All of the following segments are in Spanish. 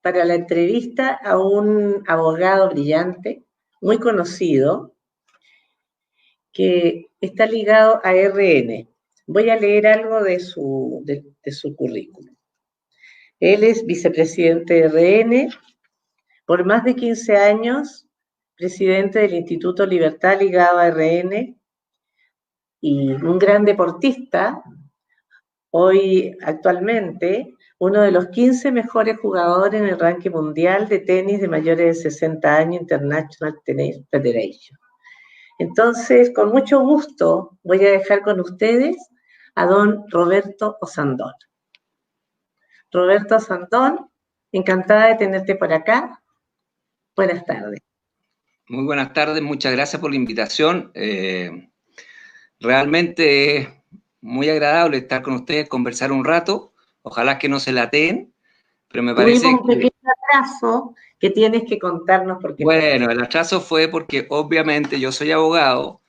para la entrevista a un abogado brillante, muy conocido, que está ligado a RN. Voy a leer algo de su currículum. Él es vicepresidente de RN, por más de 15 años, presidente del Instituto Libertad ligado a RN, y un gran deportista, hoy actualmente uno de los 15 mejores jugadores en el ranking mundial de tenis de mayores de 60 años, International Tennis Federation. Entonces, con mucho gusto, voy a dejar con ustedes a don Roberto Osandón. Roberto Osandón, encantada de tenerte por acá. Buenas tardes. Muy buenas tardes, muchas gracias por la invitación. Realmente es muy agradable estar con ustedes, conversar un rato. Ojalá que no se lateen, pero me parece Tuvimos un pequeño atraso que tienes que contarnos por qué. Bueno, el atraso fue porque obviamente yo soy abogado,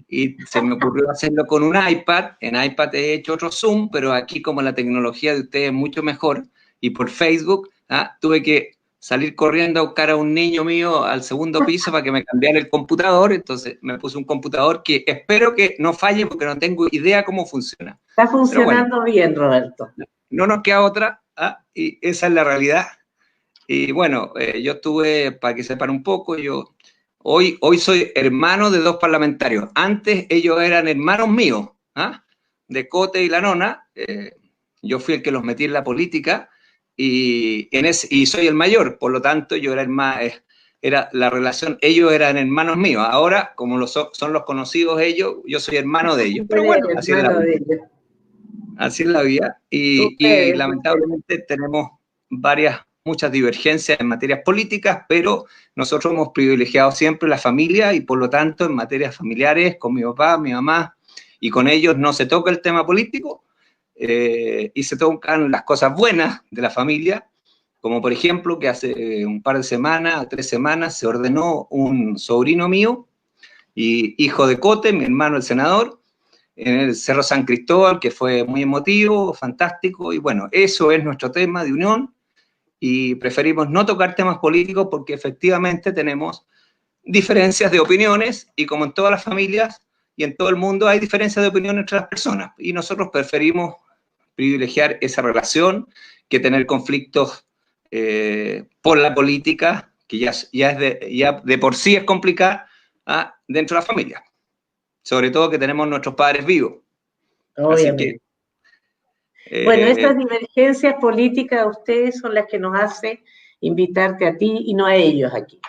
y se me ocurrió hacerlo con un iPad. En iPad he hecho otro Zoom, pero aquí como la tecnología de ustedes es mucho mejor, y por Facebook, tuve que salir corriendo a buscar a un niño mío al segundo piso para que me cambiara el computador. Entonces me puse un computador que espero que no falle porque no tengo idea cómo funciona. Está funcionando bien, Roberto. No nos queda otra, y esa es la realidad. Y bueno, yo estuve, para que sepan un poco, yo hoy soy hermano de 2 parlamentarios. Antes ellos eran hermanos míos, de Cote y la Nona. Yo fui el que los metí en la política y soy el mayor. Por lo tanto, yo era la relación, ellos eran hermanos míos. Ahora, como son los conocidos ellos, yo soy hermano de ellos. Pero bueno, así es la vida. Así es la vida. Y lamentablemente tenemos muchas divergencias en materias políticas, pero nosotros hemos privilegiado siempre la familia y por lo tanto en materias familiares, con mi papá, mi mamá, y con ellos no se toca el tema político, y se tocan las cosas buenas de la familia, como por ejemplo que hace un par de semanas, 3 semanas, se ordenó un sobrino mío, y hijo de Cote, mi hermano el senador, en el Cerro San Cristóbal, que fue muy emotivo, fantástico, y bueno, eso es nuestro tema de unión, y preferimos no tocar temas políticos porque efectivamente tenemos diferencias de opiniones, y como en todas las familias y en todo el mundo hay diferencias de opinión entre las personas, y nosotros preferimos privilegiar esa relación que tener conflictos por la política, que ya de por sí es complicada, dentro de la familia. Sobre todo que tenemos nuestros padres vivos. Obviamente. Así que, bueno, estas divergencias políticas de ustedes son las que nos hacen invitarte a ti y no a ellos aquí.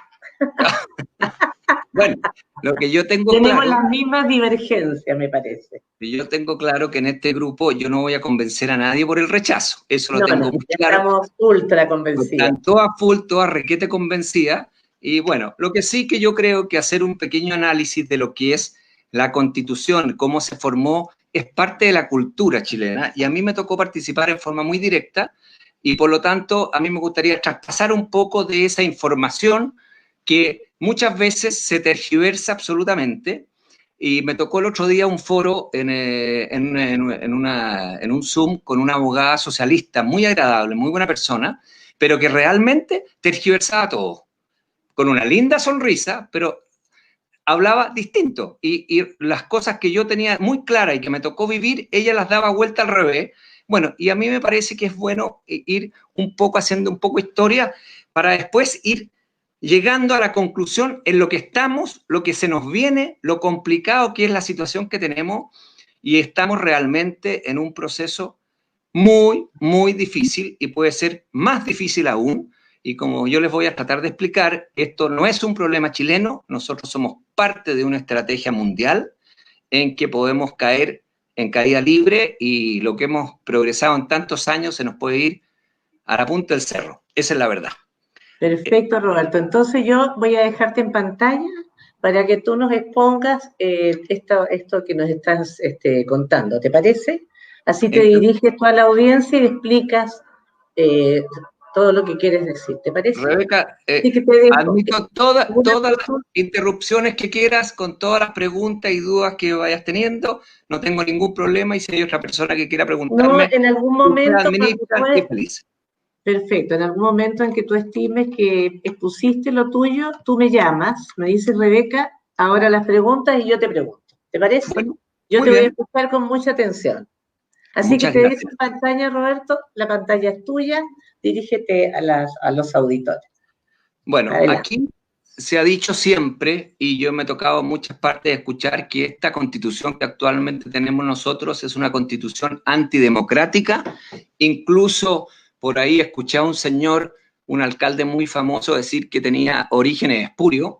Bueno, lo que yo tengo Tenemos claro, las mismas divergencias, me parece. Yo tengo claro que en este grupo yo no voy a convencer a nadie por el rechazo. Eso lo tengo muy claro. Estamos ultra convencidos. Están todas full, todas requete convencidas. Y bueno, lo que sí que yo creo que hacer un pequeño análisis de lo que es la Constitución, cómo se formó, es parte de la cultura chilena. Y a mí me tocó participar en forma muy directa. Y por lo tanto, a mí me gustaría traspasar un poco de esa información que muchas veces se tergiversa absolutamente. Y me tocó el otro día un foro en un Zoom con una abogada socialista muy agradable, muy buena persona, pero que realmente tergiversaba todo. Con una linda sonrisa, pero hablaba distinto. Y las cosas que yo tenía muy claras y que me tocó vivir, ella las daba vuelta al revés. Bueno, y a mí me parece que es bueno ir un poco haciendo un poco historia para después ir llegando a la conclusión en lo que estamos, lo que se nos viene, lo complicado que es la situación que tenemos, y estamos realmente en un proceso muy, muy difícil, y puede ser más difícil aún. Y como yo les voy a tratar de explicar, esto no es un problema chileno, nosotros somos parte de una estrategia mundial en que podemos caer en caída libre, y lo que hemos progresado en tantos años se nos puede ir a la punta del cerro. Esa es la verdad. Perfecto, Roberto. Entonces yo voy a dejarte en pantalla para que tú nos expongas esto que nos estás contando. ¿Te parece? Así te diriges tú a la audiencia y explicas todo lo que quieres decir. ¿Te parece? Rebeca, admito todas las interrupciones que quieras, con todas las preguntas y dudas que vayas teniendo. No tengo ningún problema, y si hay otra persona que quiera preguntarme, no, en algún momento, administran y feliz. Perfecto. En algún momento en que tú estimes que expusiste lo tuyo, tú me llamas, me dices, Rebeca, ahora las preguntas y yo te pregunto. ¿Te parece? Bueno, Yo muy te voy a bien, escuchar con mucha atención. Así que muchas te dejo gracias. en pantalla, Roberto. La pantalla es tuya. Dirígete a los auditores. Bueno, Adelante. aquí se ha dicho siempre, y yo me he tocado en muchas partes de escuchar, que esta constitución que actualmente tenemos nosotros es una constitución antidemocrática. Incluso por ahí escuché a un señor, un alcalde muy famoso, decir que tenía orígenes espurios,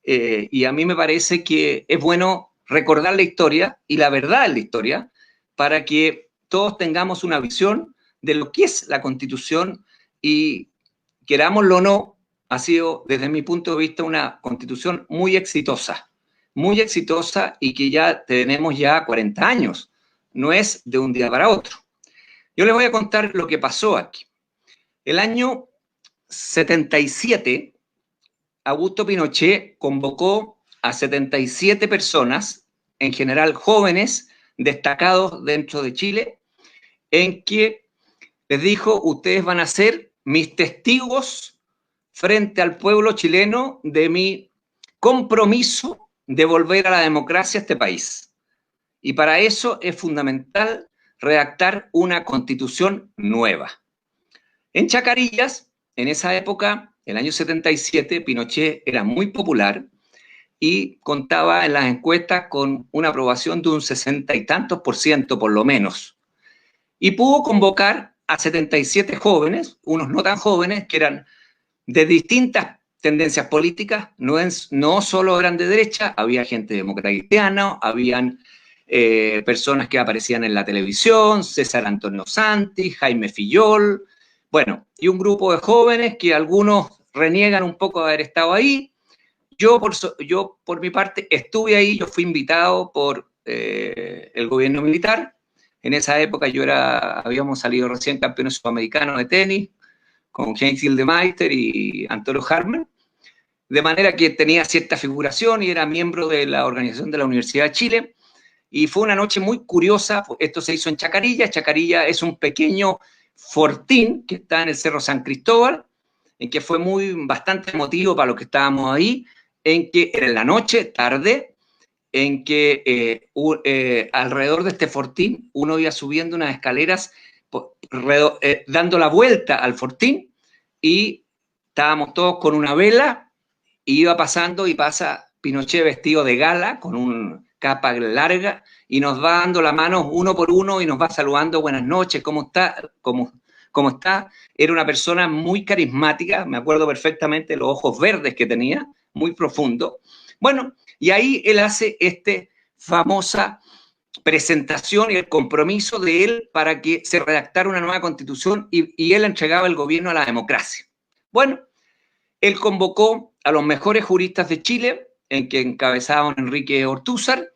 y a mí me parece que es bueno recordar la historia y la verdad en la historia para que todos tengamos una visión de lo que es la constitución y, querámoslo o no, ha sido, desde mi punto de vista, una constitución muy exitosa y que ya tenemos ya 40 años. No es de un día para otro. Yo les voy a contar lo que pasó aquí. El año 77, Augusto Pinochet convocó a 77 personas, en general jóvenes, destacados dentro de Chile, en que les dijo, ustedes van a ser mis testigos frente al pueblo chileno de mi compromiso de volver a la democracia a este país. Y para eso es fundamental redactar una constitución nueva. En Chacarillas, en esa época, el año 77, Pinochet era muy popular y contaba en las encuestas con una aprobación de un 60 y tantos % por lo menos. Y pudo convocar a 77 jóvenes, unos no tan jóvenes, que eran de distintas tendencias políticas, no solo eran de derecha, había gente demócrata cristiana, habían personas que aparecían en la televisión, César Antonio Santi, Jaime Fillol, bueno, y un grupo de jóvenes que algunos reniegan un poco de haber estado ahí. Yo por mi parte, estuve ahí, yo fui invitado por el gobierno militar. En esa época habíamos salido recién campeones sudamericanos de tenis, con Heinz Gildemeister y Antonio Harmer, de manera que tenía cierta figuración y era miembro de la organización de la Universidad de Chile. Y fue una noche muy curiosa. Esto se hizo en Chacarilla. Chacarilla es un pequeño fortín que está en el Cerro San Cristóbal, en que fue bastante emotivo para los que estábamos ahí, en que era en la noche, tarde, en que alrededor de este fortín uno iba subiendo unas escaleras dando la vuelta al fortín y estábamos todos con una vela y iba pasando y pasa Pinochet vestido de gala con una capa larga y nos va dando la mano uno por uno y nos va saludando, buenas noches, ¿cómo está? ¿Cómo está? Era una persona muy carismática, me acuerdo perfectamente de los ojos verdes que tenía, muy profundo. Bueno, y ahí él hace esta famosa presentación y el compromiso de él para que se redactara una nueva constitución y él entregaba el gobierno a la democracia. Bueno, él convocó a los mejores juristas de Chile, en que encabezaban Enrique Ortúzar.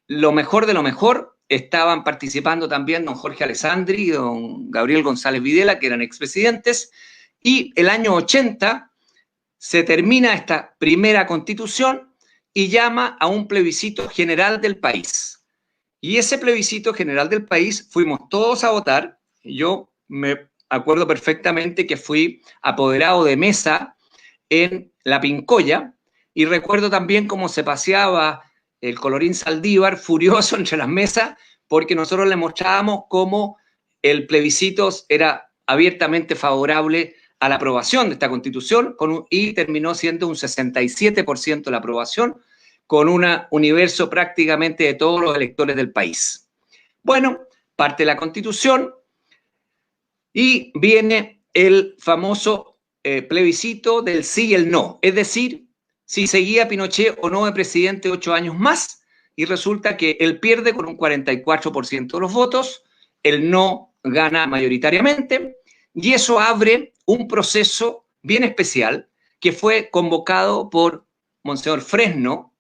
Lo mejor de lo mejor, estaban participando también don Jorge Alessandri y don Gabriel González Videla, que eran expresidentes, y el año 80 se termina esta primera constitución y llama a un plebiscito general del país. Y ese plebiscito general del país fuimos todos a votar. Yo me acuerdo perfectamente que fui apoderado de mesa en La Pincoya y recuerdo también cómo se paseaba el colorín Saldívar furioso entre las mesas porque nosotros le mostrábamos cómo el plebiscito era abiertamente favorable a la aprobación de esta constitución y terminó siendo un 67% la aprobación con un universo prácticamente de todos los electores del país. Bueno, parte la constitución y viene el famoso plebiscito del sí y el no, es decir, si seguía Pinochet o no de presidente 8 años más, y resulta que él pierde con un 44% de los votos, el no gana mayoritariamente, y eso abre un proceso bien especial que fue convocado por Monseñor Fresno,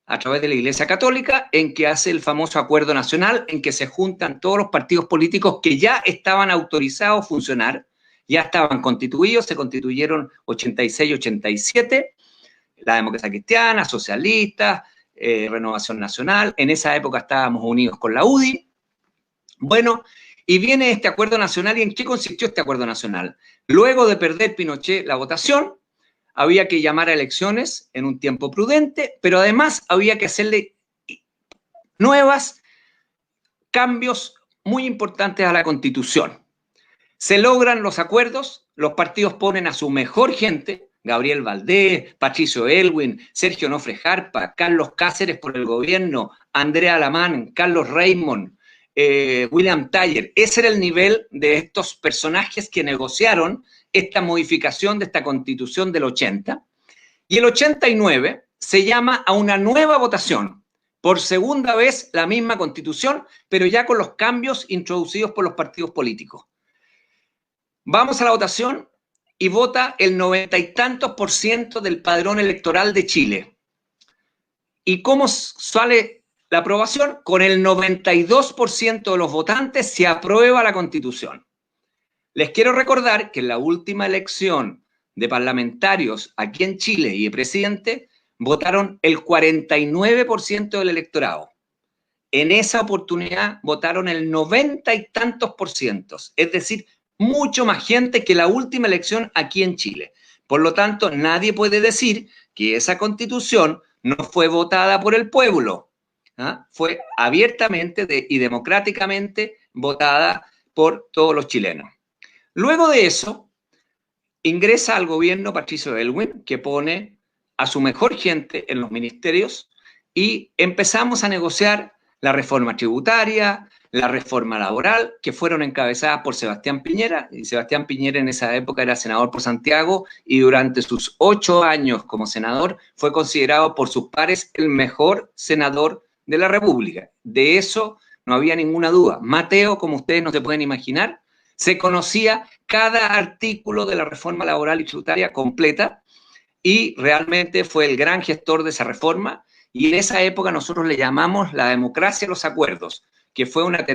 a través de la Iglesia Católica, en que hace el famoso acuerdo nacional, en que se juntan todos los partidos políticos que ya estaban autorizados a funcionar, ya estaban constituidos, se constituyeron 86, 87, la Democracia Cristiana, Socialistas, Renovación Nacional, en esa época estábamos unidos con la UDI, bueno, Y viene este acuerdo nacional. ¿Y en qué consistió este acuerdo nacional? Luego de perder Pinochet la votación, había que llamar a elecciones en un tiempo prudente, pero además había que hacerle cambios muy importantes a la Constitución. Se logran los acuerdos, los partidos ponen a su mejor gente, Gabriel Valdés, Patricio Aylwin, Sergio Nofre Jarpa, Carlos Cáceres por el gobierno, Andrea Alamán, Carlos Raymond, William Thayer. Ese era el nivel de estos personajes que negociaron esta modificación de esta Constitución del 80. Y el 89 se llama a una nueva votación. Por segunda vez la misma Constitución, pero ya con los cambios introducidos por los partidos políticos. Vamos a la votación y vota el 90 y tantos % del padrón electoral de Chile. ¿Y cómo sale la aprobación? Con el 92% de los votantes se aprueba la Constitución. Les quiero recordar que en la última elección de parlamentarios aquí en Chile y de presidente, votaron el 49% del electorado. En esa oportunidad votaron el 90 y tantos %, es decir, mucho más gente que la última elección aquí en Chile. Por lo tanto, nadie puede decir que esa Constitución no fue votada por el pueblo. Fue abiertamente y democráticamente votada por todos los chilenos. Luego de eso, ingresa al gobierno Patricio Aylwin, que pone a su mejor gente en los ministerios y empezamos a negociar la reforma tributaria, la reforma laboral, que fueron encabezadas por Sebastián Piñera, y Sebastián Piñera en esa época era senador por Santiago y durante sus 8 años como senador fue considerado por sus pares el mejor senador de la República. De eso no había ninguna duda. Mateo, como ustedes no se pueden imaginar, se conocía cada artículo de la reforma laboral y tributaria completa y realmente fue el gran gestor de esa reforma. Y en esa época nosotros le llamamos la democracia a los acuerdos, que fue una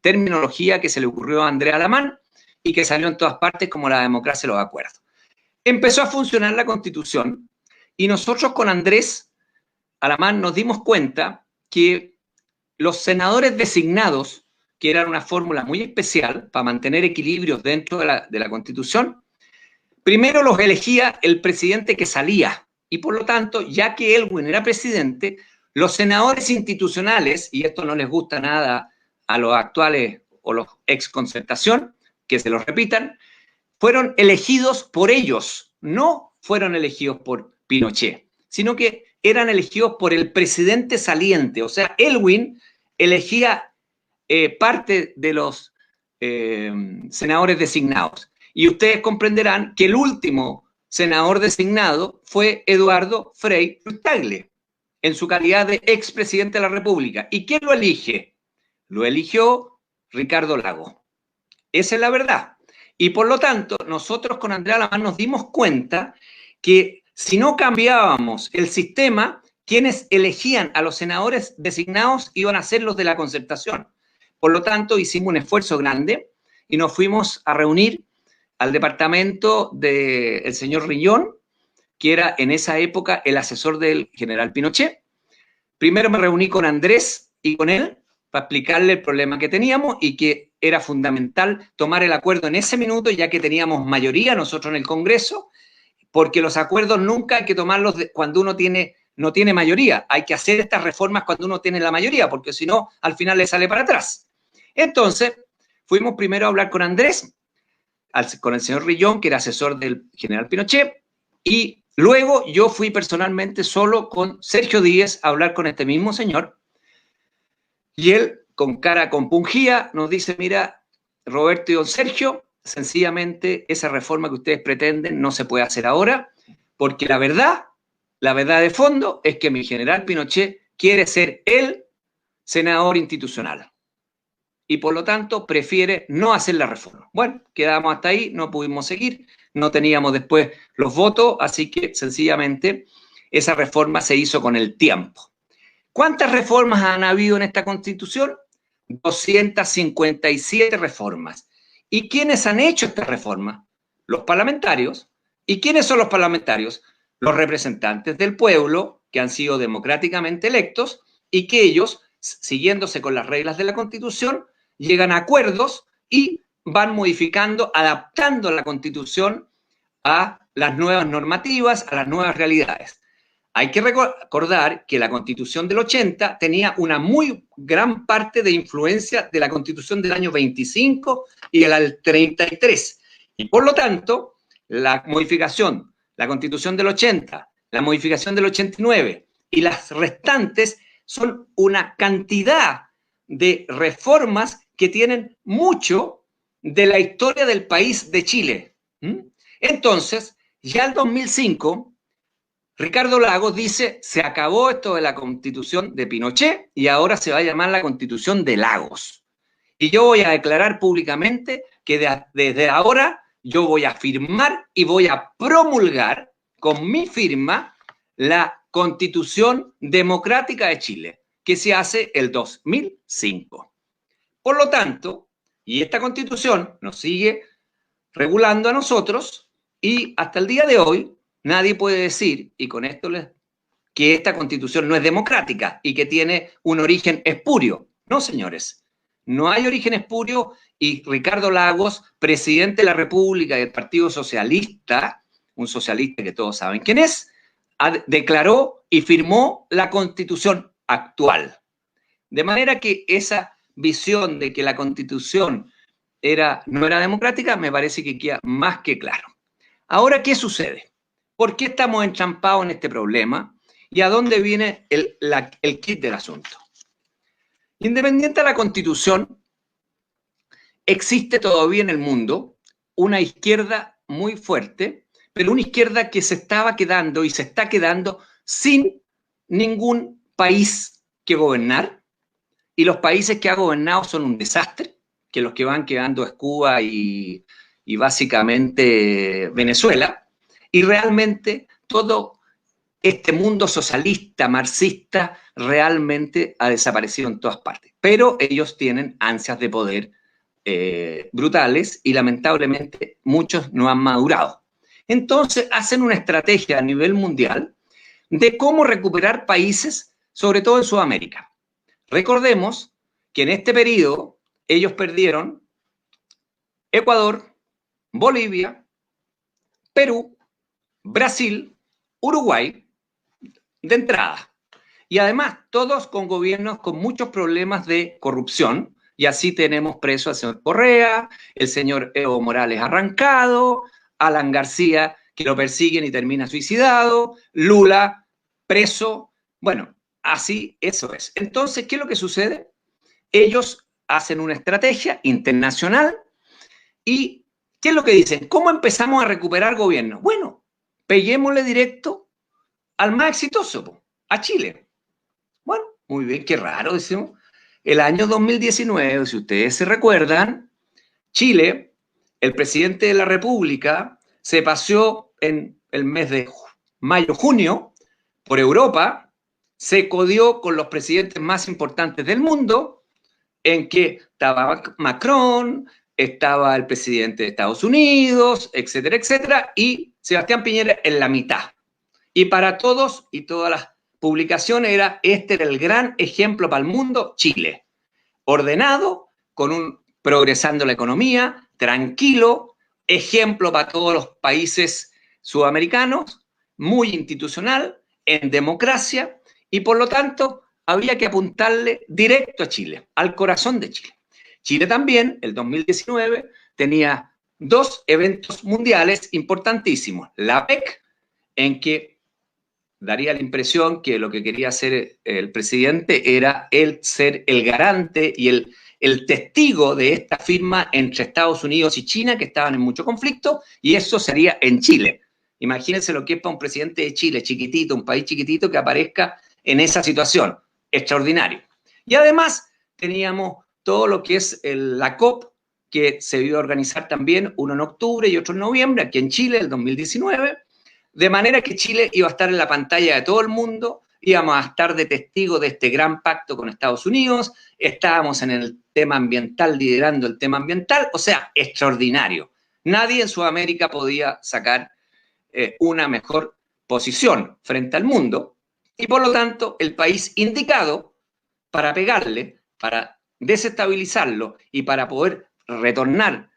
terminología que se le ocurrió a Andrea Alamán y que salió en todas partes como la democracia a los acuerdos. Empezó a funcionar la Constitución y nosotros con Andrés Alamán nos dimos cuenta que los senadores designados, que eran una fórmula muy especial para mantener equilibrios dentro de la Constitución, primero los elegía el presidente que salía y por lo tanto, ya que Aylwin era presidente, los senadores institucionales, y esto no les gusta nada a los actuales o los ex concertación, que se los repitan, fueron elegidos por ellos, no fueron elegidos por Pinochet, sino que eran elegidos por el presidente saliente. O sea, Aylwin elegía parte de los senadores designados. Y ustedes comprenderán que el último senador designado fue Eduardo Frei Ruiz-Tagle, en su calidad de expresidente de la República. ¿Y quién lo elige? Lo eligió Ricardo Lagos. Esa es la verdad. Y por lo tanto, nosotros con Andrea Alamán nos dimos cuenta que si no cambiábamos el sistema, quienes elegían a los senadores designados iban a ser los de la concertación. Por lo tanto, hicimos un esfuerzo grande y nos fuimos a reunir al departamento del señor Rillón, que era en esa época el asesor del general Pinochet. Primero me reuní con Andrés y con él para explicarle el problema que teníamos y que era fundamental tomar el acuerdo en ese minuto, ya que teníamos mayoría nosotros en el Congreso, porque los acuerdos nunca hay que tomarlos cuando uno no tiene mayoría. Hay que hacer estas reformas cuando uno tiene la mayoría, porque si no, al final le sale para atrás. Entonces, fuimos primero a hablar con Andrés, con el señor Rillón, que era asesor del general Pinochet, y luego yo fui personalmente solo con Sergio Díez a hablar con este mismo señor, y él, con cara compungida, nos dice, mira, Roberto y don Sergio, sencillamente esa reforma que ustedes pretenden no se puede hacer ahora, porque la verdad de fondo es que mi general Pinochet quiere ser el senador institucional. Y por lo tanto prefiere no hacer la reforma. Bueno, quedamos hasta ahí, no pudimos seguir, no teníamos después los votos, así que sencillamente esa reforma se hizo con el tiempo. ¿Cuántas reformas han habido en esta Constitución? 257 reformas. ¿Y quiénes han hecho esta reforma? Los parlamentarios. ¿Y quiénes son los parlamentarios? Los representantes del pueblo que han sido democráticamente electos y que ellos, siguiéndose con las reglas de la Constitución, llegan a acuerdos y van modificando, adaptando la Constitución a las nuevas normativas, a las nuevas realidades. Hay que recordar que la Constitución del 80 tenía una muy gran parte de influencia de la Constitución del año 25 y del 33. Y por lo tanto, la modificación, la Constitución del 80, la modificación del 89 y las restantes son una cantidad de reformas que tienen mucho de la historia del país de Chile. Entonces, ya el 2005, Ricardo Lagos dice, se acabó esto de la Constitución de Pinochet y ahora se va a llamar la Constitución de Lagos. Y yo voy a declarar públicamente que desde ahora yo voy a firmar y voy a promulgar con mi firma la Constitución Democrática de Chile, que se hace el 2005. Por lo tanto, y esta Constitución nos sigue regulando a nosotros y hasta el día de hoy nadie puede decir, y con esto que esta Constitución no es democrática y que tiene un origen espurio. No, señores, no hay origen espurio y Ricardo Lagos, presidente de la República del Partido Socialista, un socialista que todos saben quién es, declaró y firmó la Constitución actual. De manera que esa visión de que la Constitución no era democrática me parece que queda más que claro. Ahora, ¿qué sucede? ¿Por qué estamos entrampados en este problema? ¿Y a dónde viene el kit del asunto? Independiente de la Constitución, existe todavía en el mundo una izquierda muy fuerte, pero una izquierda que se estaba quedando y se está quedando sin ningún país que gobernar, y los países que ha gobernado son un desastre, que los que van quedando es Cuba y básicamente Venezuela, y realmente todo este mundo socialista, marxista, realmente ha desaparecido en todas partes. Pero ellos tienen ansias de poder brutales y lamentablemente muchos no han madurado. Entonces hacen una estrategia a nivel mundial de cómo recuperar países, sobre todo en Sudamérica. Recordemos que en este periodo ellos perdieron Ecuador, Bolivia, Perú, Brasil, Uruguay, de entrada. Y además, todos con gobiernos con muchos problemas de corrupción. Y así tenemos preso al señor Correa, el señor Evo Morales arrancado, Alan García, que lo persiguen y termina suicidado, Lula preso. Bueno, así eso es. Entonces, ¿qué es lo que sucede? Ellos hacen una estrategia internacional y ¿qué es lo que dicen? ¿Cómo empezamos a recuperar gobierno? Bueno, peguémosle directo al más exitoso, a Chile. Bueno, muy bien, qué raro, decimos. El año 2019, si ustedes se recuerdan, Chile, el presidente de la República, se paseó en el mes de mayo-junio por Europa, se codió con los presidentes más importantes del mundo, en que estaba Macron, estaba el presidente de Estados Unidos, etcétera, etcétera, y Sebastián Piñera en la mitad. Y para todos y todas las publicaciones este era el gran ejemplo para el mundo, Chile. Ordenado, progresando la economía, tranquilo, ejemplo para todos los países sudamericanos, muy institucional, en democracia, y por lo tanto había que apuntarle directo a Chile, al corazón de Chile. Chile también, el 2019, tenía dos eventos mundiales importantísimos. La PEC, en que daría la impresión que lo que quería hacer el presidente era el ser el garante y el testigo de esta firma entre Estados Unidos y China, que estaban en mucho conflicto, y eso sería en Chile. Imagínense lo que es para un presidente de Chile, chiquitito, un país chiquitito, que aparezca en esa situación. Extraordinario. Y además teníamos todo lo que es la COP, que se iba a organizar también, uno en octubre y otro en noviembre, aquí en Chile, el 2019, de manera que Chile iba a estar en la pantalla de todo el mundo, íbamos a estar de testigo de este gran pacto con Estados Unidos, estábamos en el tema ambiental, liderando el tema ambiental, o sea, extraordinario. Nadie en Sudamérica podía sacar una mejor posición frente al mundo, y por lo tanto el país indicado para pegarle, para desestabilizarlo y para poder retornar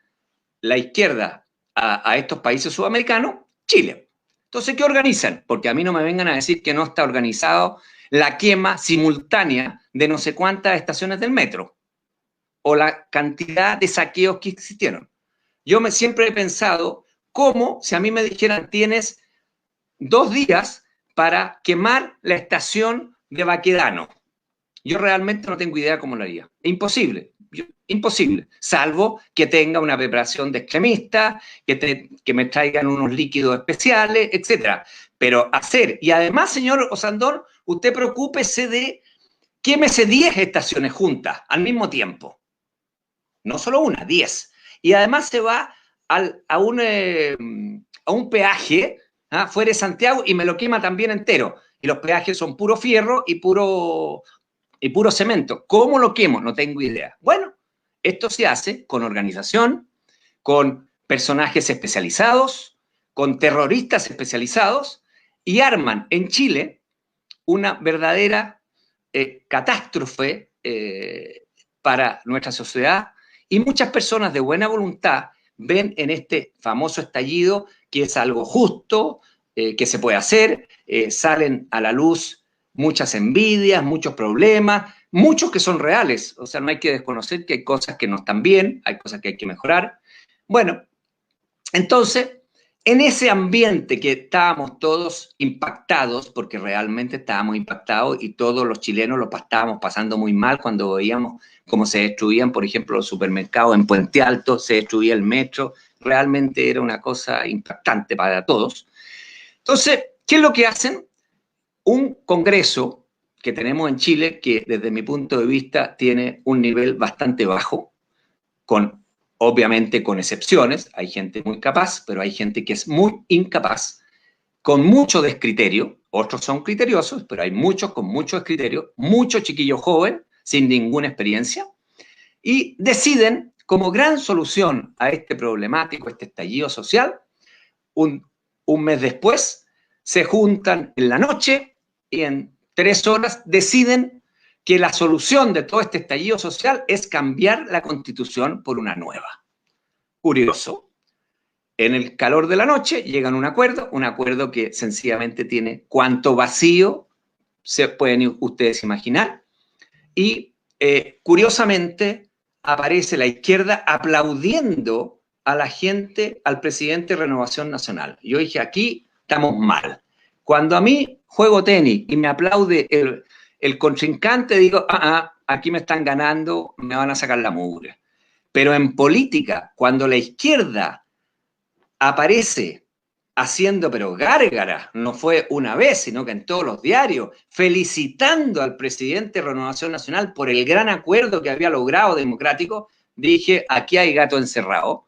la izquierda a estos países sudamericanos, Chile. Entonces, ¿qué organizan? Porque a mí no me vengan a decir que no está organizado la quema simultánea de no sé cuántas estaciones del metro o la cantidad de saqueos que existieron. Yo siempre he pensado cómo, si a mí me dijeran, tienes 2 días para quemar la estación de Baquedano. Yo realmente no tengo idea cómo lo haría. Imposible. Imposible. Salvo que tenga una preparación de extremista, que me traigan unos líquidos especiales, etc. Pero hacer, y además, señor Osandón, usted preocúpese de quémese 10 estaciones juntas al mismo tiempo. No solo una, 10. Y además se va a un peaje fuera de Santiago y me lo quema también entero. Y los peajes son puro fierro y puro cemento. ¿Cómo lo quemo? No tengo idea. Bueno, esto se hace con organización, con personajes especializados, con terroristas especializados, y arman en Chile una verdadera catástrofe para nuestra sociedad, y muchas personas de buena voluntad ven en este famoso estallido que es algo justo, que se puede hacer, salen a la luz muchas envidias, muchos problemas, muchos que son reales. O sea, no hay que desconocer que hay cosas que no están bien, hay cosas que hay que mejorar. Bueno, entonces, en ese ambiente que estábamos todos impactados, porque realmente estábamos impactados y todos los chilenos lo estábamos pasando muy mal cuando veíamos cómo se destruían, por ejemplo, los supermercados en Puente Alto, se destruía el metro, realmente era una cosa impactante para todos. Entonces, ¿qué es lo que hacen? Un congreso que tenemos en Chile, que desde mi punto de vista tiene un nivel bastante bajo, obviamente con excepciones, hay gente muy capaz, pero hay gente que es muy incapaz, con mucho descriterio, otros son criteriosos, pero hay muchos con mucho descriterio, muchos chiquillos jóvenes, sin ninguna experiencia, y deciden como gran solución a este problemático, este estallido social, un mes después, se juntan en la noche y en 3 horas deciden que la solución de todo este estallido social es cambiar la Constitución por una nueva. Curioso. En el calor de la noche llegan a un acuerdo que sencillamente tiene cuánto vacío se pueden ustedes imaginar. Y curiosamente aparece la izquierda aplaudiendo a la gente, al presidente de Renovación Nacional. Yo dije, aquí estamos mal. Cuando a mí juego tenis y me aplaude el contrincante, digo, aquí me están ganando, me van a sacar la mugre. Pero en política, cuando la izquierda aparece haciendo, pero gárgara, no fue una vez, sino que en todos los diarios, felicitando al presidente de Renovación Nacional por el gran acuerdo que había logrado democrático, dije, aquí hay gato encerrado.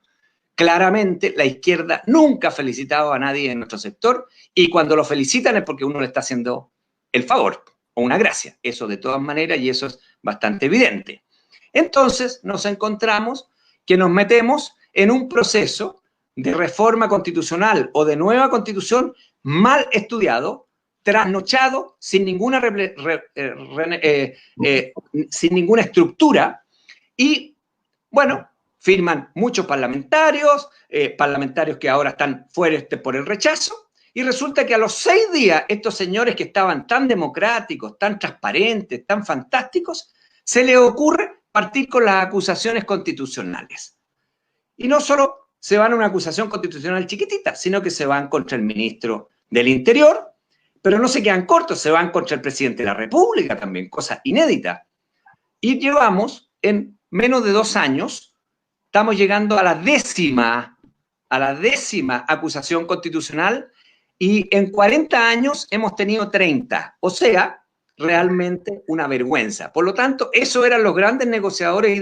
Claramente, la izquierda nunca ha felicitado a nadie en nuestro sector, y cuando lo felicitan es porque uno le está haciendo el favor o una gracia. Eso de todas maneras, y eso es bastante evidente. Entonces, nos encontramos que nos metemos en un proceso de reforma constitucional o de nueva constitución mal estudiado, trasnochado, sin ninguna estructura, y bueno, firman muchos parlamentarios, parlamentarios que ahora están fuera por el rechazo, y resulta que a los 6 días estos señores que estaban tan democráticos, tan transparentes, tan fantásticos, se les ocurre partir con las acusaciones constitucionales. Y no solo se van a una acusación constitucional chiquitita, sino que se van contra el ministro del Interior, pero no se quedan cortos, se van contra el presidente de la República también, cosa inédita. Y llevamos, en menos de 2 años, estamos llegando a la décima acusación constitucional, y en 40 años hemos tenido 30. O sea, realmente una vergüenza. Por lo tanto, eso eran los grandes negociadores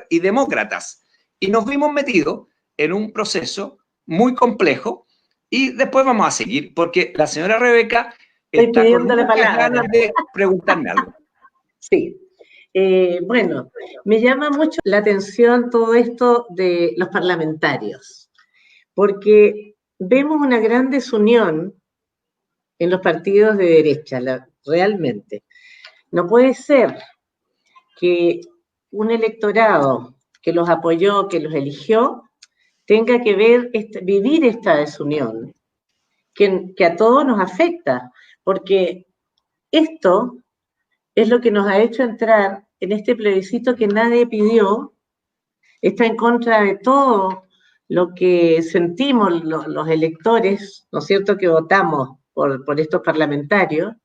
y demócratas. Y nos vimos metidos en un proceso muy complejo, y después vamos a seguir, porque la señora Rebeca está con muchas ganas de preguntarme algo. Sí. Bueno, me llama mucho la atención todo esto de los parlamentarios, porque vemos una gran desunión en los partidos de derecha, realmente. No puede ser que un electorado que los apoyó, que los eligió, tenga que ver, vivir esta desunión, que a todos nos afecta, porque esto es lo que nos ha hecho entrar en este plebiscito que nadie pidió, está en contra de todo lo que sentimos los electores, ¿no es cierto?, que votamos por estos parlamentarios.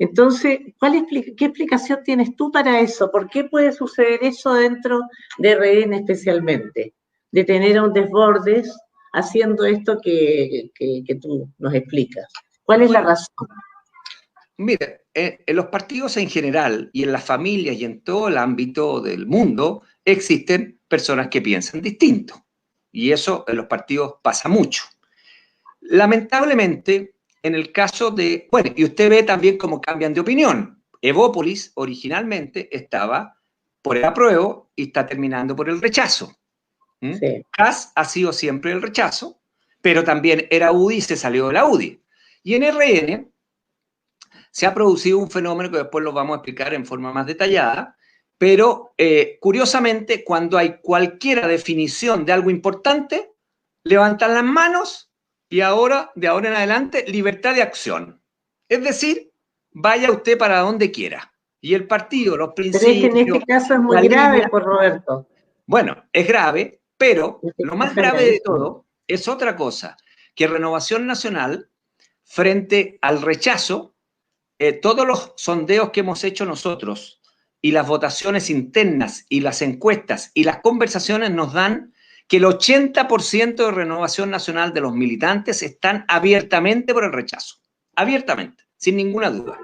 Entonces, ¿qué explicación tienes tú para eso? ¿Por qué puede suceder eso dentro de RN especialmente? De tener a un Desbordes haciendo esto que tú nos explicas. ¿Cuál es la razón? Mire, en los partidos en general y en las familias y en todo el ámbito del mundo existen personas que piensan distinto. Y eso en los partidos pasa mucho. Lamentablemente, en el caso de... Bueno, y usted ve también cómo cambian de opinión. Evópolis originalmente estaba por el apruebo y está terminando por el rechazo. Sí. Kast ha sido siempre el rechazo, pero también era UDI y se salió de la UDI. Y en RN se ha producido un fenómeno que después lo vamos a explicar en forma más detallada, pero curiosamente, cuando hay cualquier definición de algo importante, levantan las manos y ahora, de ahora en adelante, libertad de acción. Es decir, vaya usted para donde quiera. Y el partido, los principios... Pero es que en este caso es muy grave, por Roberto. Bueno, es grave, pero lo más grave de todo es otra cosa, que Renovación Nacional, frente al rechazo, todos los sondeos que hemos hecho nosotros y las votaciones internas y las encuestas y las conversaciones nos dan que el 80% de Renovación Nacional de los militantes están abiertamente por el rechazo. Abiertamente, sin ninguna duda.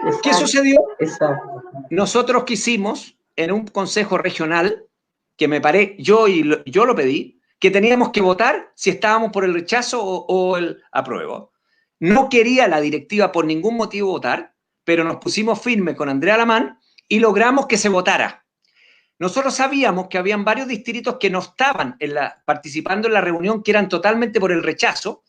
Exacto. ¿Qué sucedió? Exacto. Nosotros quisimos, en un consejo regional, que me paré, yo lo pedí, que teníamos que votar si estábamos por el rechazo o el apruebo. No quería la directiva por ningún motivo votar, pero nos pusimos firmes con Andrea Lamán y logramos que se votara. Nosotros sabíamos que habían varios distritos que no estaban participando en la reunión, que eran totalmente por el rechazo,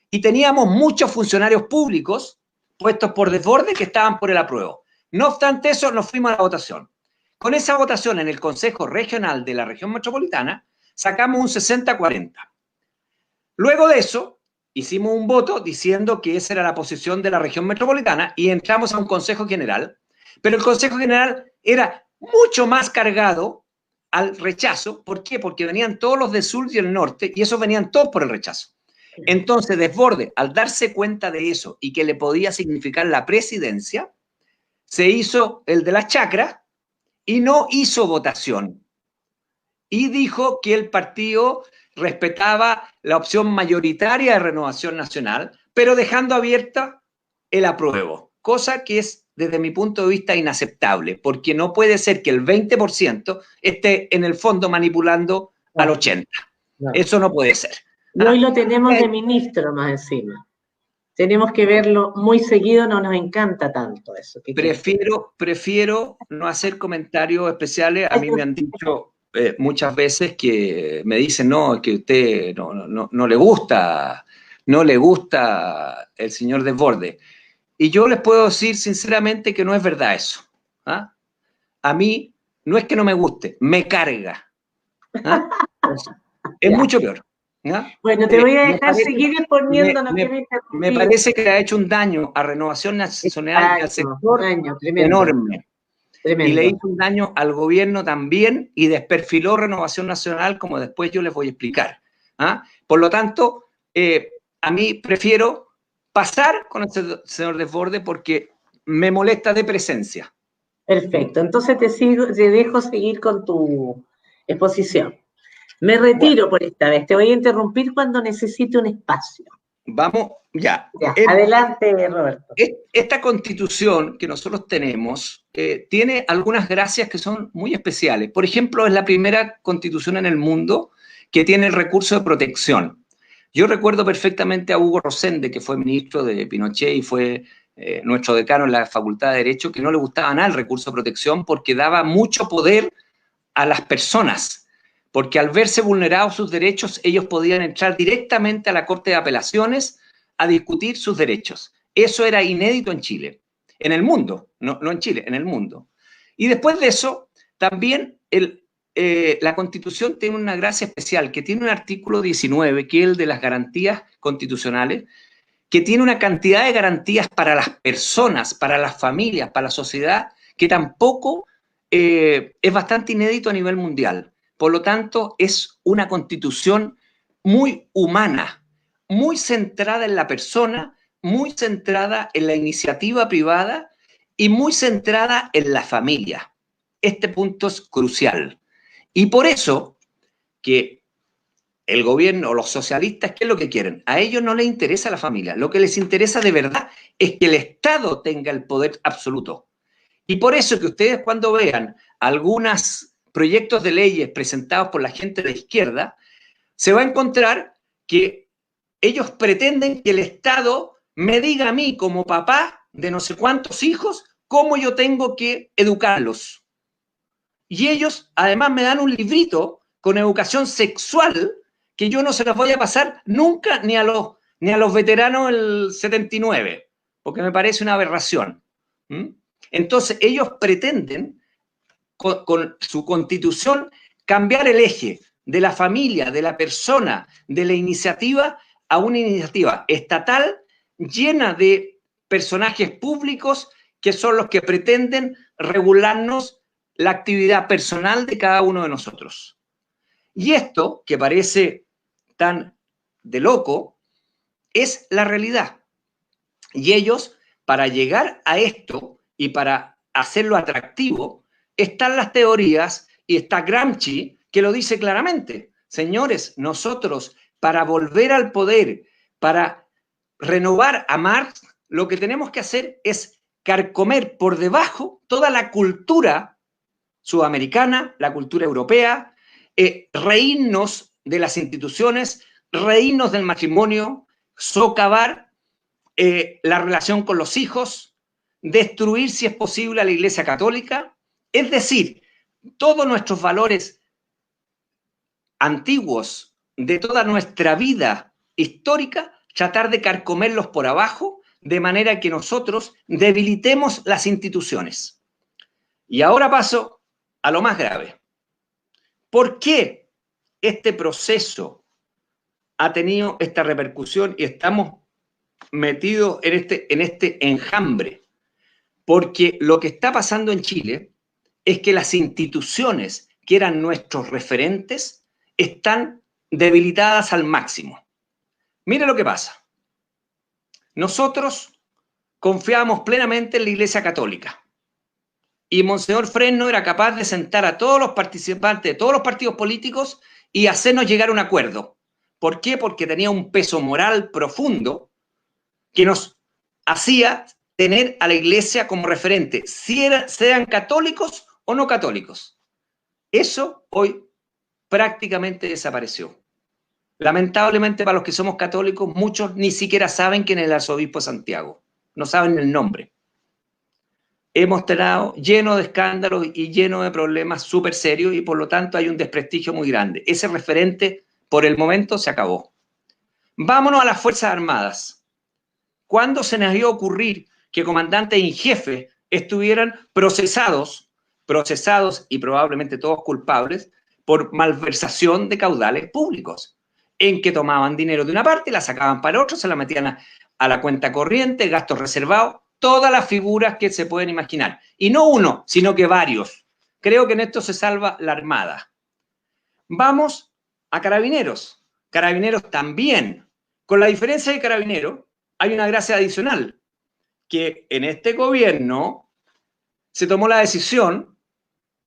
y teníamos muchos funcionarios públicos puestos por Desbordes que estaban por el apruebo. No obstante eso, nos fuimos a la votación. Con esa votación en el Consejo Regional de la Región Metropolitana, sacamos un 60-40. Luego de eso, hicimos un voto diciendo que esa era la posición de la región metropolitana y entramos a un Consejo General, pero el Consejo General era mucho más cargado al rechazo. ¿Por qué? Porque venían todos los del sur y el norte y esos venían todos por el rechazo. Entonces, Desbordes, al darse cuenta de eso y que le podía significar la presidencia, se hizo el de la chacra y no hizo votación. Y dijo que el partido respetaba la opción mayoritaria de Renovación Nacional, pero dejando abierta el apruebo, cosa que es, desde mi punto de vista, inaceptable, porque no puede ser que el 20% esté en el fondo manipulando al 80%. No. Eso no puede ser. Y hoy lo tenemos de ministro más encima. Tenemos que verlo muy seguido, no nos encanta tanto eso. Prefiero no hacer comentarios especiales. A mí me han dicho muchas veces que me dicen, no, que usted no le gusta el señor Desbordes. Y yo les puedo decir sinceramente que no es verdad eso. ¿Ah? A mí no es que no me guste, me carga. ¿Ah? Es mucho peor. ¿Ya? Bueno, te voy a dejar seguir exponiendo. Me parece que le ha hecho un daño a Renovación Nacional y al sector enorme. Tremendo. Y le hizo un daño al gobierno también y desperfiló Renovación Nacional, como después yo les voy a explicar. ¿Ah? Por lo tanto, a mí prefiero pasar con el señor Desbordes porque me molesta de presencia. Perfecto, entonces te dejo seguir con tu exposición. Me retiro por esta vez, te voy a interrumpir cuando necesite un espacio. Vamos, ya. Adelante, Roberto. Esta constitución que nosotros tenemos tiene algunas gracias que son muy especiales. Por ejemplo, es la primera constitución en el mundo que tiene el recurso de protección. Yo recuerdo perfectamente a Hugo Rosende, que fue ministro de Pinochet y fue nuestro decano en la Facultad de Derecho, que no le gustaba nada el recurso de protección porque daba mucho poder a las personas. Porque al verse vulnerados sus derechos, ellos podían entrar directamente a la Corte de Apelaciones a discutir sus derechos. Eso era inédito en Chile, en el mundo, no en Chile, en el mundo. Y después de eso, también la Constitución tiene una gracia especial, que tiene un artículo 19, que es el de las garantías constitucionales, que tiene una cantidad de garantías para las personas, para las familias, para la sociedad, que tampoco es bastante inédito a nivel mundial. Por lo tanto, es una Constitución muy humana, muy centrada en la persona, muy centrada en la iniciativa privada y muy centrada en la familia. Este punto es crucial. Y por eso que el gobierno, los socialistas, ¿qué es lo que quieren? A ellos no les interesa la familia. Lo que les interesa de verdad es que el Estado tenga el poder absoluto. Y por eso que ustedes cuando vean algunos proyectos de leyes presentados por la gente de la izquierda, se va a encontrar que ellos pretenden que el Estado me diga a mí como papá de no sé cuántos hijos cómo yo tengo que educarlos. Y ellos además me dan un librito con educación sexual que yo no se los voy a pasar nunca ni a los veteranos del 79, porque me parece una aberración. Entonces ellos pretenden con su constitución cambiar el eje de la familia, de la persona, de la iniciativa a una iniciativa estatal llena de personajes públicos que son los que pretenden regularnos la actividad personal de cada uno de nosotros. Y esto, que parece tan de loco, es la realidad. Y ellos, para llegar a esto y para hacerlo atractivo, están las teorías y está Gramsci, que lo dice claramente. Señores, nosotros, para volver al poder, para renovar a Marx, lo que tenemos que hacer es carcomer por debajo toda la cultura sudamericana, la cultura europea, reírnos de las instituciones, reírnos del matrimonio, socavar la relación con los hijos, destruir, si es posible, a la Iglesia Católica. Es decir, todos nuestros valores antiguos de toda nuestra vida histórica, tratar de carcomerlos por abajo, de manera que nosotros debilitemos las instituciones. Y ahora paso a lo más grave. ¿Por qué este proceso ha tenido esta repercusión y estamos metidos en este enjambre? Porque lo que está pasando en Chile es que las instituciones que eran nuestros referentes están debilitadas al máximo. Mire lo que pasa. Nosotros confiábamos plenamente en la Iglesia Católica y Monseñor Fresno era capaz de sentar a todos los participantes de todos los partidos políticos y hacernos llegar a un acuerdo. ¿Por qué? Porque tenía un peso moral profundo que nos hacía tener a la Iglesia como referente, sean católicos o no católicos. Eso hoy prácticamente desapareció. Lamentablemente para los que somos católicos, muchos ni siquiera saben quién es el arzobispo de Santiago. No saben el nombre. Hemos estado lleno de escándalos y lleno de problemas súper serios y por lo tanto hay un desprestigio muy grande. Ese referente por el momento se acabó. Vámonos a las Fuerzas Armadas. ¿Cuándo se nos iba a ocurrir que comandantes en jefe estuvieran procesados y probablemente todos culpables por malversación de caudales públicos, en que tomaban dinero de una parte, la sacaban para otro, se la metían a la cuenta corriente, gastos reservados, todas las figuras que se pueden imaginar. Y no uno, sino que varios. Creo que en esto se salva la Armada. Vamos a Carabineros. Carabineros también. Con la diferencia de Carabineros, hay una gracia adicional, que en este gobierno se tomó la decisión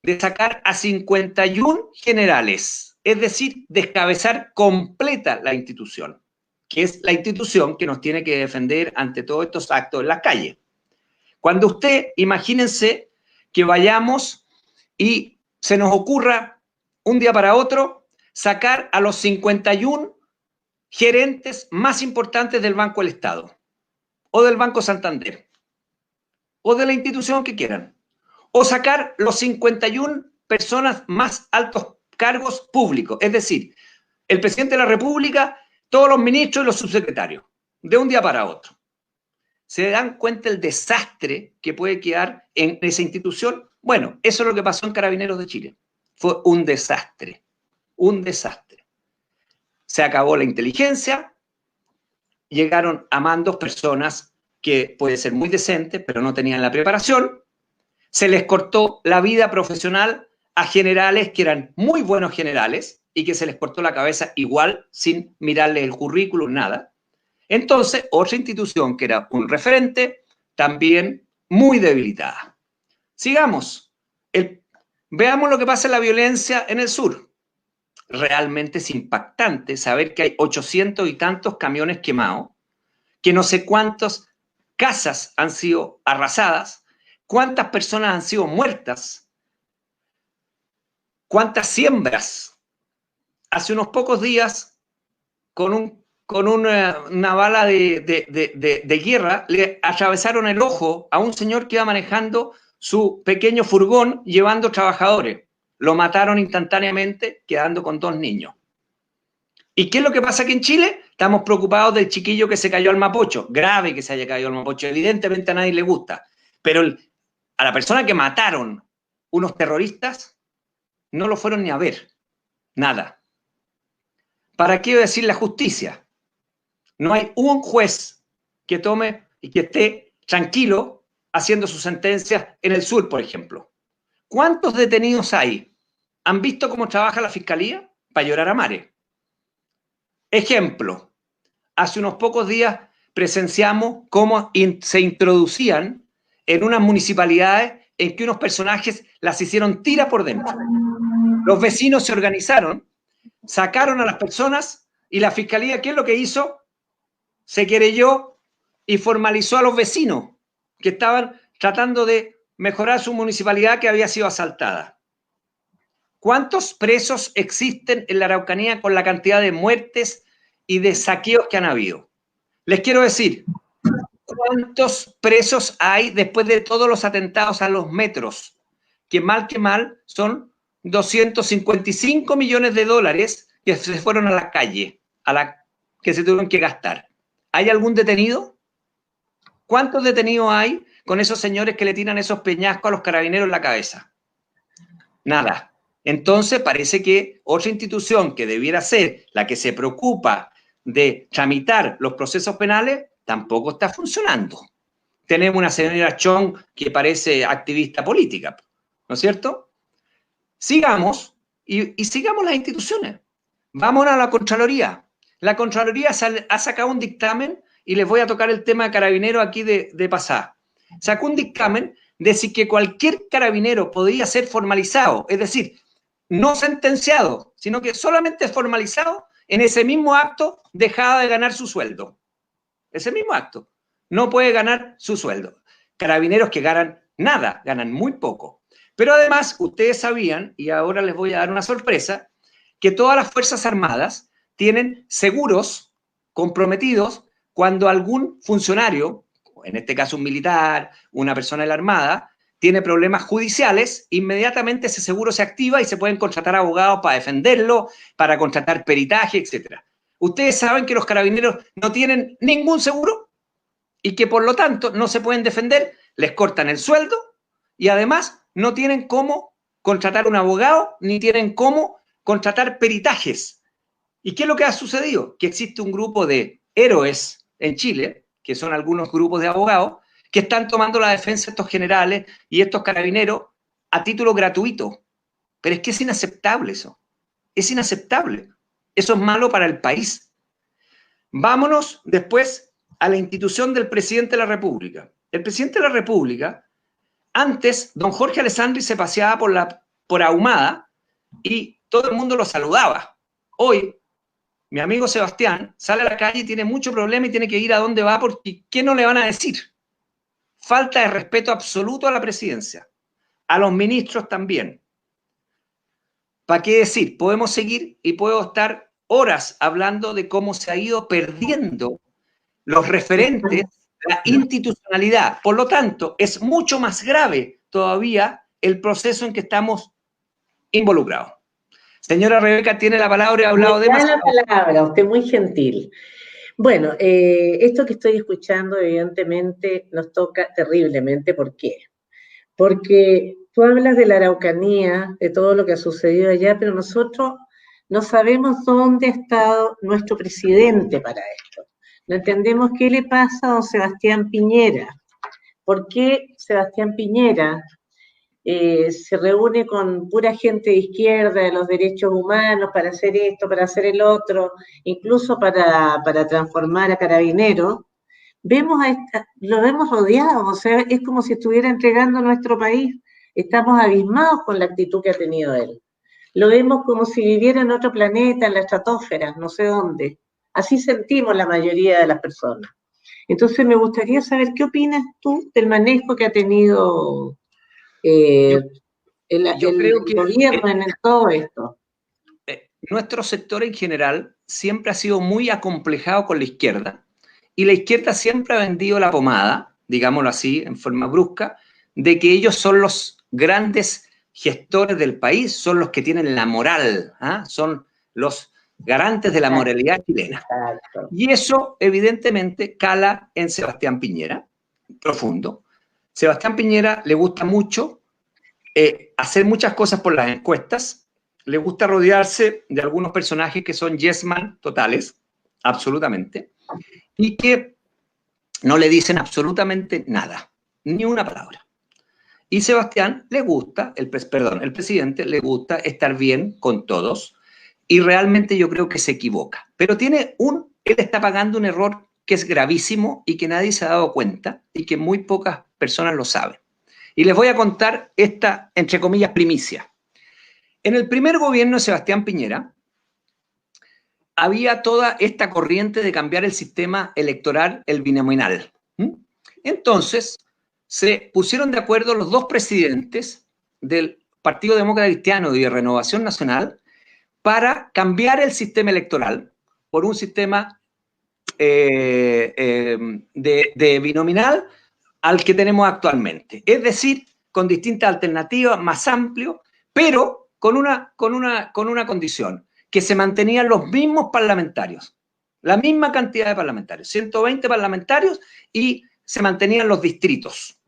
de sacar a 51 generales, es decir, descabezar completa la institución, que es la institución que nos tiene que defender ante todos estos actos en las calles. Cuando usted, imagínense que vayamos y se nos ocurra un día para otro sacar a los 51 gerentes más importantes del Banco del Estado, o del Banco Santander, o de la institución que quieran, o sacar los 51 personas más altos cargos públicos, es decir, el presidente de la República, todos los ministros y los subsecretarios, de un día para otro. ¿Se dan cuenta el desastre que puede quedar en esa institución? Bueno, eso es lo que pasó en Carabineros de Chile. Fue un desastre, un desastre. Se acabó la inteligencia, llegaron a mandos personas que pueden ser muy decentes, pero no tenían la preparación. Se les cortó la vida profesional a generales que eran muy buenos generales y que se les cortó la cabeza igual sin mirarles el currículum, nada. Entonces, otra institución que era un referente, también muy debilitada. Sigamos. Veamos lo que pasa en la violencia en el sur. Realmente es impactante saber que hay 800 y tantos camiones quemados, que no sé cuántas casas han sido arrasadas, cuántas personas han sido muertas, cuántas siembras. Hace unos pocos días, con una bala de guerra, le atravesaron el ojo a un señor que iba manejando su pequeño furgón llevando trabajadores. Lo mataron instantáneamente, quedando con 2 niños. ¿Y qué es lo que pasa aquí en Chile? Estamos preocupados del chiquillo que se cayó al Mapocho. Grave que se haya caído al Mapocho. Evidentemente a nadie le gusta. Pero a la persona que mataron unos terroristas no lo fueron ni a ver. Nada. ¿Para qué decir la justicia? No hay un juez que tome y que esté tranquilo haciendo sus sentencias en el sur, por ejemplo. ¿Cuántos detenidos hay? ¿Han visto cómo trabaja la fiscalía? Para llorar a mares. Ejemplo, hace unos pocos días presenciamos cómo se introducían en unas municipalidades en que unos personajes las hicieron tira por dentro. Los vecinos se organizaron, sacaron a las personas y la fiscalía, ¿qué es lo que hizo? Se querelló y formalizó a los vecinos que estaban tratando de mejorar su municipalidad que había sido asaltada. ¿Cuántos presos existen en la Araucanía con la cantidad de muertes y de saqueos que han habido? Les quiero decir, ¿cuántos presos hay después de todos los atentados a los metros? Que mal son 255 millones de dólares que se fueron a la calle, que se tuvieron que gastar. ¿Hay algún detenido? ¿Cuántos detenidos hay con esos señores que le tiran esos peñascos a los carabineros en la cabeza? Nada. Entonces parece que otra institución que debiera ser la que se preocupa de tramitar los procesos penales tampoco está funcionando. Tenemos una señora Chong que parece activista política, ¿no es cierto? Sigamos y sigamos las instituciones. Vámonos a la Contraloría. La Contraloría ha sacado un dictamen y les voy a tocar el tema de carabinero aquí de pasada. Sacó un dictamen de si que cualquier carabinero podría ser formalizado, es decir, no sentenciado, sino que solamente formalizado, en ese mismo acto dejaba de ganar su sueldo. Ese mismo acto. No puede ganar su sueldo. Carabineros que ganan nada, ganan muy poco. Pero además, ustedes sabían, y ahora les voy a dar una sorpresa, que todas las Fuerzas Armadas tienen seguros comprometidos cuando algún funcionario, en este caso un militar, una persona de la Armada, tiene problemas judiciales, inmediatamente ese seguro se activa y se pueden contratar abogados para defenderlo, para contratar peritaje, etc. Ustedes saben que los carabineros no tienen ningún seguro y que por lo tanto no se pueden defender, les cortan el sueldo y además no tienen cómo contratar un abogado ni tienen cómo contratar peritajes. ¿Y qué es lo que ha sucedido? Que existe un grupo de héroes en Chile, que son algunos grupos de abogados, que están tomando la defensa de estos generales y estos carabineros a título gratuito. Pero es que es inaceptable eso. Es inaceptable. Eso es malo para el país. Vámonos después a la institución del presidente de la República. El presidente de la República, antes, don Jorge Alessandri se paseaba por Ahumada y todo el mundo lo saludaba. Hoy, mi amigo Sebastián sale a la calle y tiene mucho problema y tiene que ir a dónde va porque ¿qué no le van a decir? Falta de respeto absoluto a la presidencia, a los ministros también. ¿Para qué decir? Podemos seguir y puedo estar horas hablando de cómo se ha ido perdiendo los referentes, la institucionalidad. Por lo tanto, es mucho más grave todavía el proceso en que estamos involucrados. Señora Rebeca, tiene la palabra y ha hablado demasiado. La palabra, usted muy gentil. Bueno, esto que estoy escuchando evidentemente nos toca terriblemente. ¿Por qué? Porque tú hablas de la Araucanía, de todo lo que ha sucedido allá, pero nosotros no sabemos dónde ha estado nuestro presidente para esto. No entendemos qué le pasa a don Sebastián Piñera. ¿Por qué Sebastián Piñera se reúne con pura gente de izquierda, de los derechos humanos, para hacer esto, para hacer el otro, incluso para transformar a Carabineros? Lo vemos rodeado, o sea, es como si estuviera entregando nuestro país. Estamos abismados con la actitud que ha tenido él. Lo vemos como si viviera en otro planeta, en la estratosfera, no sé dónde. Así sentimos la mayoría de las personas. Entonces me gustaría saber qué opinas tú del manejo que ha tenido Yo, yo el creo que gobierno en todo esto. nuestro sector en general siempre ha sido muy acomplejado con la izquierda y la izquierda siempre ha vendido la pomada, digámoslo así, en forma brusca, de que ellos son los grandes gestores del país, son los que tienen la moral, ¿ah? Son los garantes de la moralidad chilena. Exacto. Y eso evidentemente cala en Sebastián Piñera, profundo. Sebastián Piñera le gusta mucho hacer muchas cosas por las encuestas, le gusta rodearse de algunos personajes que son yes man totales, absolutamente, y que no le dicen absolutamente nada, ni una palabra. Y Sebastián le gusta, el presidente le gusta estar bien con todos, y realmente yo creo que se equivoca. Pero él está pagando un error que es gravísimo y que nadie se ha dado cuenta y que muy pocas personas lo saben. Y les voy a contar esta, entre comillas, primicia. En el primer gobierno de Sebastián Piñera había toda esta corriente de cambiar el sistema electoral, el binominal. Entonces, se pusieron de acuerdo los dos presidentes del Partido Demócrata Cristiano y de Renovación Nacional para cambiar el sistema electoral por un sistema de binominal al que tenemos actualmente. Es decir, con distintas alternativas, más amplio, pero con una condición, que se mantenían los mismos parlamentarios, la misma cantidad de parlamentarios, 120 parlamentarios, y se mantenían los distritos.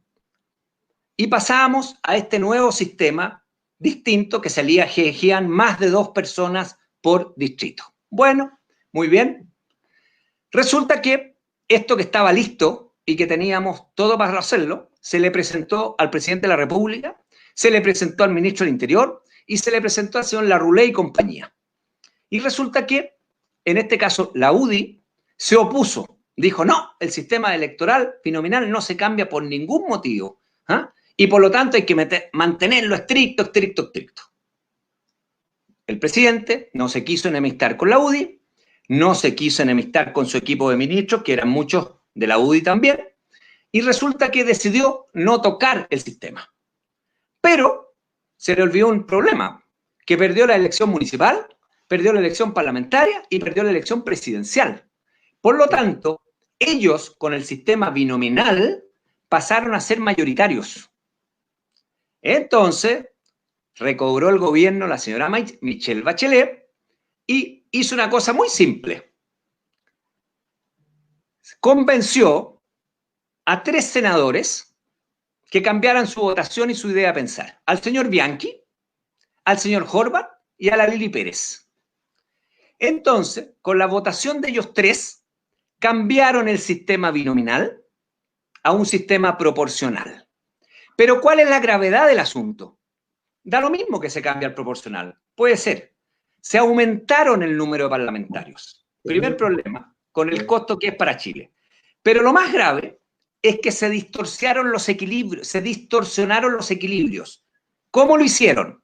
Y pasábamos a este nuevo sistema distinto que se elegían más de 2 personas por distrito. Bueno, muy bien. Resulta que esto que estaba listo y que teníamos todo para hacerlo, se le presentó al presidente de la República, se le presentó al ministro del Interior y se le presentó al señor Larroulé y compañía. Y resulta que, en este caso, la UDI se opuso. Dijo, no, el sistema electoral binominal no se cambia por ningún motivo. ¿Ah? Y por lo tanto hay que mantenerlo estricto, estricto, estricto. El presidente no se quiso enemistar con la UDI, no se quiso enemistar con su equipo de ministros, que eran muchos de la UDI también, y resulta que decidió no tocar el sistema. Pero se le olvidó un problema, que perdió la elección municipal, perdió la elección parlamentaria y perdió la elección presidencial. Por lo tanto, ellos con el sistema binominal pasaron a ser mayoritarios. Entonces, recobró el gobierno la señora Michelle Bachelet y hizo una cosa muy simple. Convenció a 3 senadores que cambiaran su votación y su idea de pensar. Al señor Bianchi, al señor Horvath y a la Lili Pérez. Entonces, con la votación de ellos 3, cambiaron el sistema binominal a un sistema proporcional. Pero ¿cuál es la gravedad del asunto? Da lo mismo que se cambie al proporcional. Puede ser. Se aumentaron el número de parlamentarios. Primer problema, con el costo que es para Chile. Pero lo más grave es que se distorsionaron los equilibrios. ¿Cómo lo hicieron?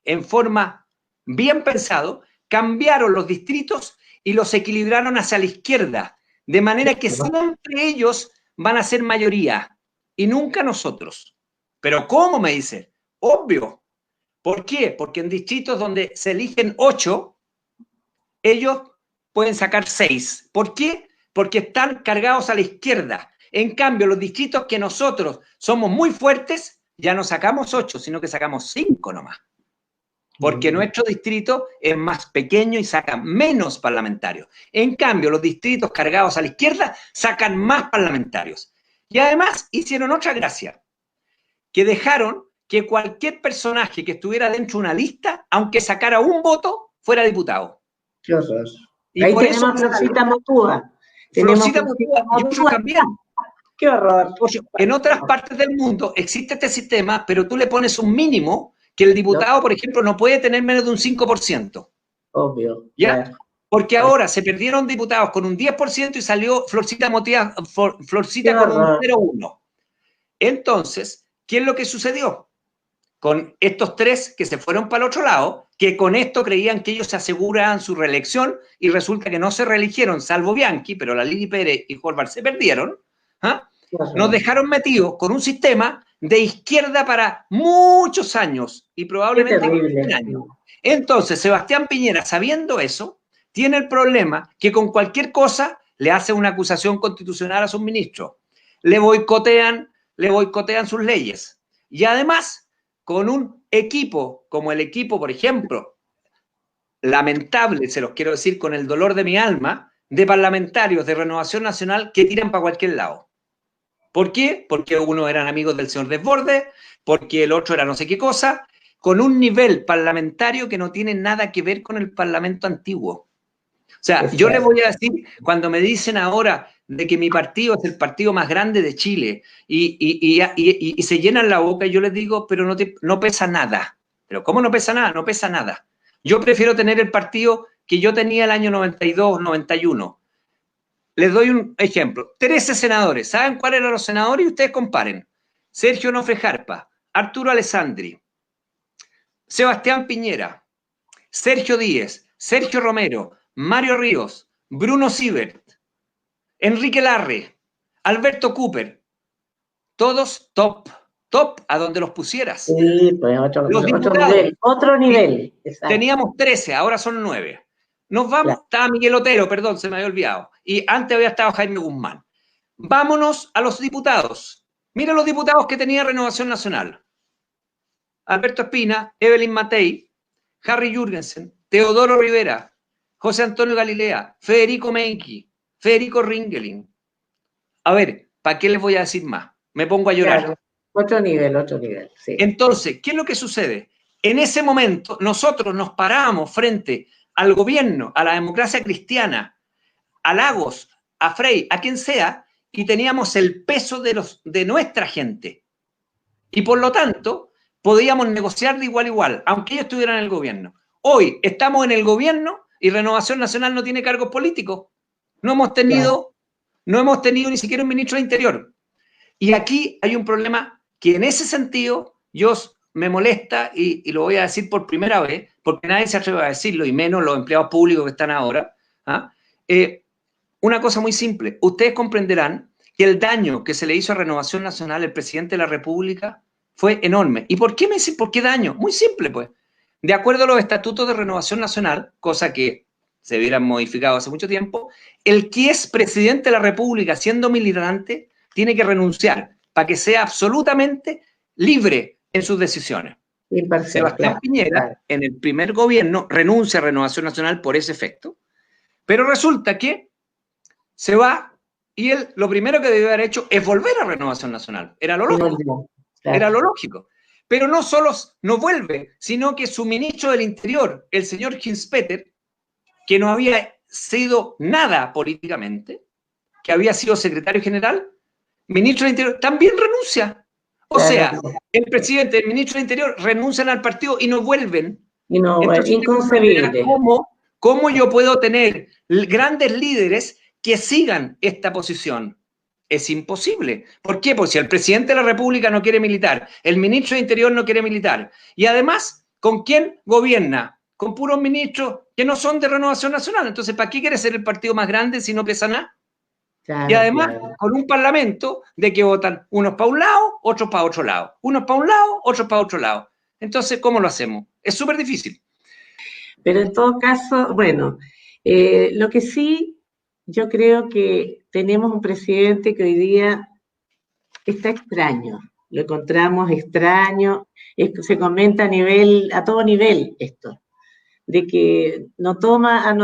En forma bien pensado, cambiaron los distritos y los equilibraron hacia la izquierda, de manera que siempre ellos van a ser mayoría y nunca nosotros. ¿Pero cómo? Me dice. Obvio. ¿Por qué? Porque en distritos donde se eligen 8, ellos pueden sacar 6. ¿Por qué? Porque están cargados a la izquierda. En cambio, los distritos que nosotros somos muy fuertes, ya no sacamos 8, sino que sacamos 5 nomás. Porque nuestro distrito es más pequeño y saca menos parlamentarios. En cambio, los distritos cargados a la izquierda sacan más parlamentarios. Y además hicieron otra gracia, que dejaron que cualquier personaje que estuviera dentro de una lista, aunque sacara un voto, fuera diputado. Qué horror. Y Ahí por eso tenemos a Florcita Motúa. Florcita Motúa y otros también. Qué horror. En otras partes del mundo existe este sistema, pero tú le pones un mínimo que el diputado, por ejemplo, no puede tener menos de un 5%. Obvio. ¿Ya? Claro. Porque ahora se perdieron diputados con un 10% y salió Florcita Motúa, Florcita con un 0,1%. Entonces, ¿qué es lo que sucedió? Con estos tres que se fueron para el otro lado, que con esto creían que ellos se aseguraban su reelección y resulta que no se reeligieron, salvo Bianchi, pero la Lili Pérez y Jorbar se perdieron, ¿ah? Nos dejaron metidos con un sistema de izquierda para muchos años y probablemente 100 años. Entonces, Sebastián Piñera, sabiendo eso, tiene el problema que con cualquier cosa le hace una acusación constitucional a sus ministros. Le boicotean sus leyes. Y además, con un equipo como el equipo, por ejemplo, lamentable, se los quiero decir con el dolor de mi alma, de parlamentarios de Renovación Nacional que tiran para cualquier lado. ¿Por qué? Porque uno eran amigos del señor Desbordes, porque el otro era no sé qué cosa, con un nivel parlamentario que no tiene nada que ver con el Parlamento antiguo. O sea, yo les voy a decir, cuando me dicen ahora de que mi partido es el partido más grande de Chile y se llenan la boca, yo les digo, pero no pesa nada. ¿Pero cómo no pesa nada? No pesa nada. Yo prefiero tener el partido que yo tenía el año 92, 91. Les doy un ejemplo. 13 senadores. ¿Saben cuáles eran los senadores? Y ustedes comparen. Sergio Onofre Jarpa, Arturo Alessandri, Sebastián Piñera, Sergio Díez, Sergio Romero, Mario Ríos, Bruno Siebert, Enrique Larre, Alberto Cooper, todos top a donde los pusieras. Sí, pues otro nivel. Teníamos 13, ahora son 9. Nos vamos, claro. Estaba Miguel Otero, perdón, se me había olvidado. Y antes había estado Jaime Guzmán. Vámonos a los diputados. Mira los diputados que tenía Renovación Nacional. Alberto Espina, Evelyn Matei, Harry Jürgensen, Teodoro Rivera, José Antonio Galilea, Federico Menchi, Federico Ringelin. A ver, ¿para qué les voy a decir más? Me pongo a llorar. Claro. Otro nivel, sí. Entonces, ¿qué es lo que sucede? En ese momento, nosotros nos parábamos frente al gobierno, a la democracia cristiana, a Lagos, a Frei, a quien sea, y teníamos el peso de nuestra gente. Y por lo tanto, podíamos negociar de igual a igual, aunque ellos estuvieran en el gobierno. Hoy estamos en el gobierno y Renovación Nacional no tiene cargos políticos. No hemos tenido ni siquiera un ministro de Interior. Y aquí hay un problema que en ese sentido yo me molesta y lo voy a decir por primera vez, porque nadie se atreve a decirlo, y menos los empleados públicos que están ahora. Una cosa muy simple. Ustedes comprenderán que el daño que se le hizo a Renovación Nacional, el presidente de la República, fue enorme. ¿Y por qué me dicen por qué daño? Muy simple, pues. De acuerdo a los estatutos de Renovación Nacional, cosa que se hubieran modificado hace mucho tiempo, el que es presidente de la República siendo militante tiene que renunciar para que sea absolutamente libre en sus decisiones. Sebastián Piñera, en el primer gobierno, renuncia a Renovación Nacional por ese efecto, pero resulta que se va y él lo primero que debió haber hecho es volver a Renovación Nacional. Era lo lógico. Era lo lógico. Pero no solo no vuelve, sino que su ministro del Interior, el señor Hinspeter, que no había sido nada políticamente, que había sido secretario general, ministro del Interior, también renuncia. O sea, el presidente y el ministro del Interior renuncian al partido y no vuelven. Y no, entonces, inconcebible. ¿Cómo yo puedo tener grandes líderes que sigan esta posición? Es imposible. ¿Por qué? Porque si el presidente de la República no quiere militar, el ministro de Interior no quiere militar, y además, ¿con quién gobierna? Con puros ministros que no son de Renovación Nacional. Entonces, ¿para qué quiere ser el partido más grande si no pesa nada? Claro, y además, con un parlamento de que votan unos para un lado, otros para otro lado. Unos para un lado, otros para otro lado. Entonces, ¿cómo lo hacemos? Es súper difícil. Pero en todo caso, bueno, lo que sí, yo creo que tenemos un presidente que hoy día está extraño. Lo encontramos extraño. Se comenta a todo nivel esto, de que no ha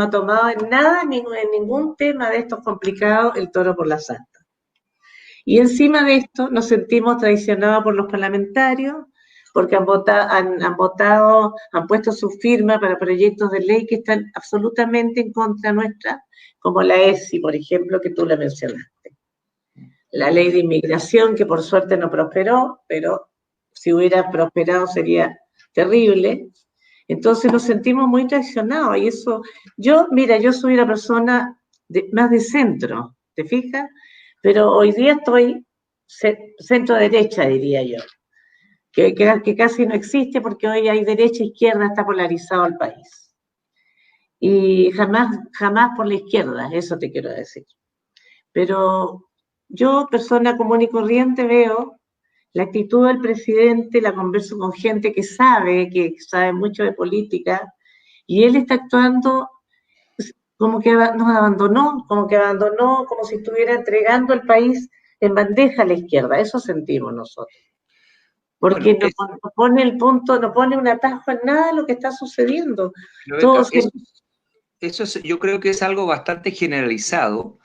tomado en nada, en ningún tema de estos complicados, el toro por la santa. Y encima de esto nos sentimos traicionados por los parlamentarios, porque han puesto su firma para proyectos de ley que están absolutamente en contra nuestra, como la ESI, por ejemplo, que tú la mencionaste. La ley de inmigración, que por suerte no prosperó, pero si hubiera prosperado sería terrible. Entonces nos sentimos muy traicionados, y eso, mira, yo soy una persona más de centro, ¿te fijas? Pero hoy día estoy centro-derecha, diría yo, que casi no existe porque hoy hay derecha e izquierda, está polarizado el país. Y jamás por la izquierda, eso te quiero decir. Pero yo, persona común y corriente, veo la actitud del presidente, la converso con gente que sabe mucho de política, y él está actuando como que nos abandonó, como si estuviera entregando el país en bandeja a la izquierda. Eso sentimos nosotros. Porque bueno, no pone el punto, no pone un atajo en nada de lo que está sucediendo. Yo creo que es algo bastante generalizado,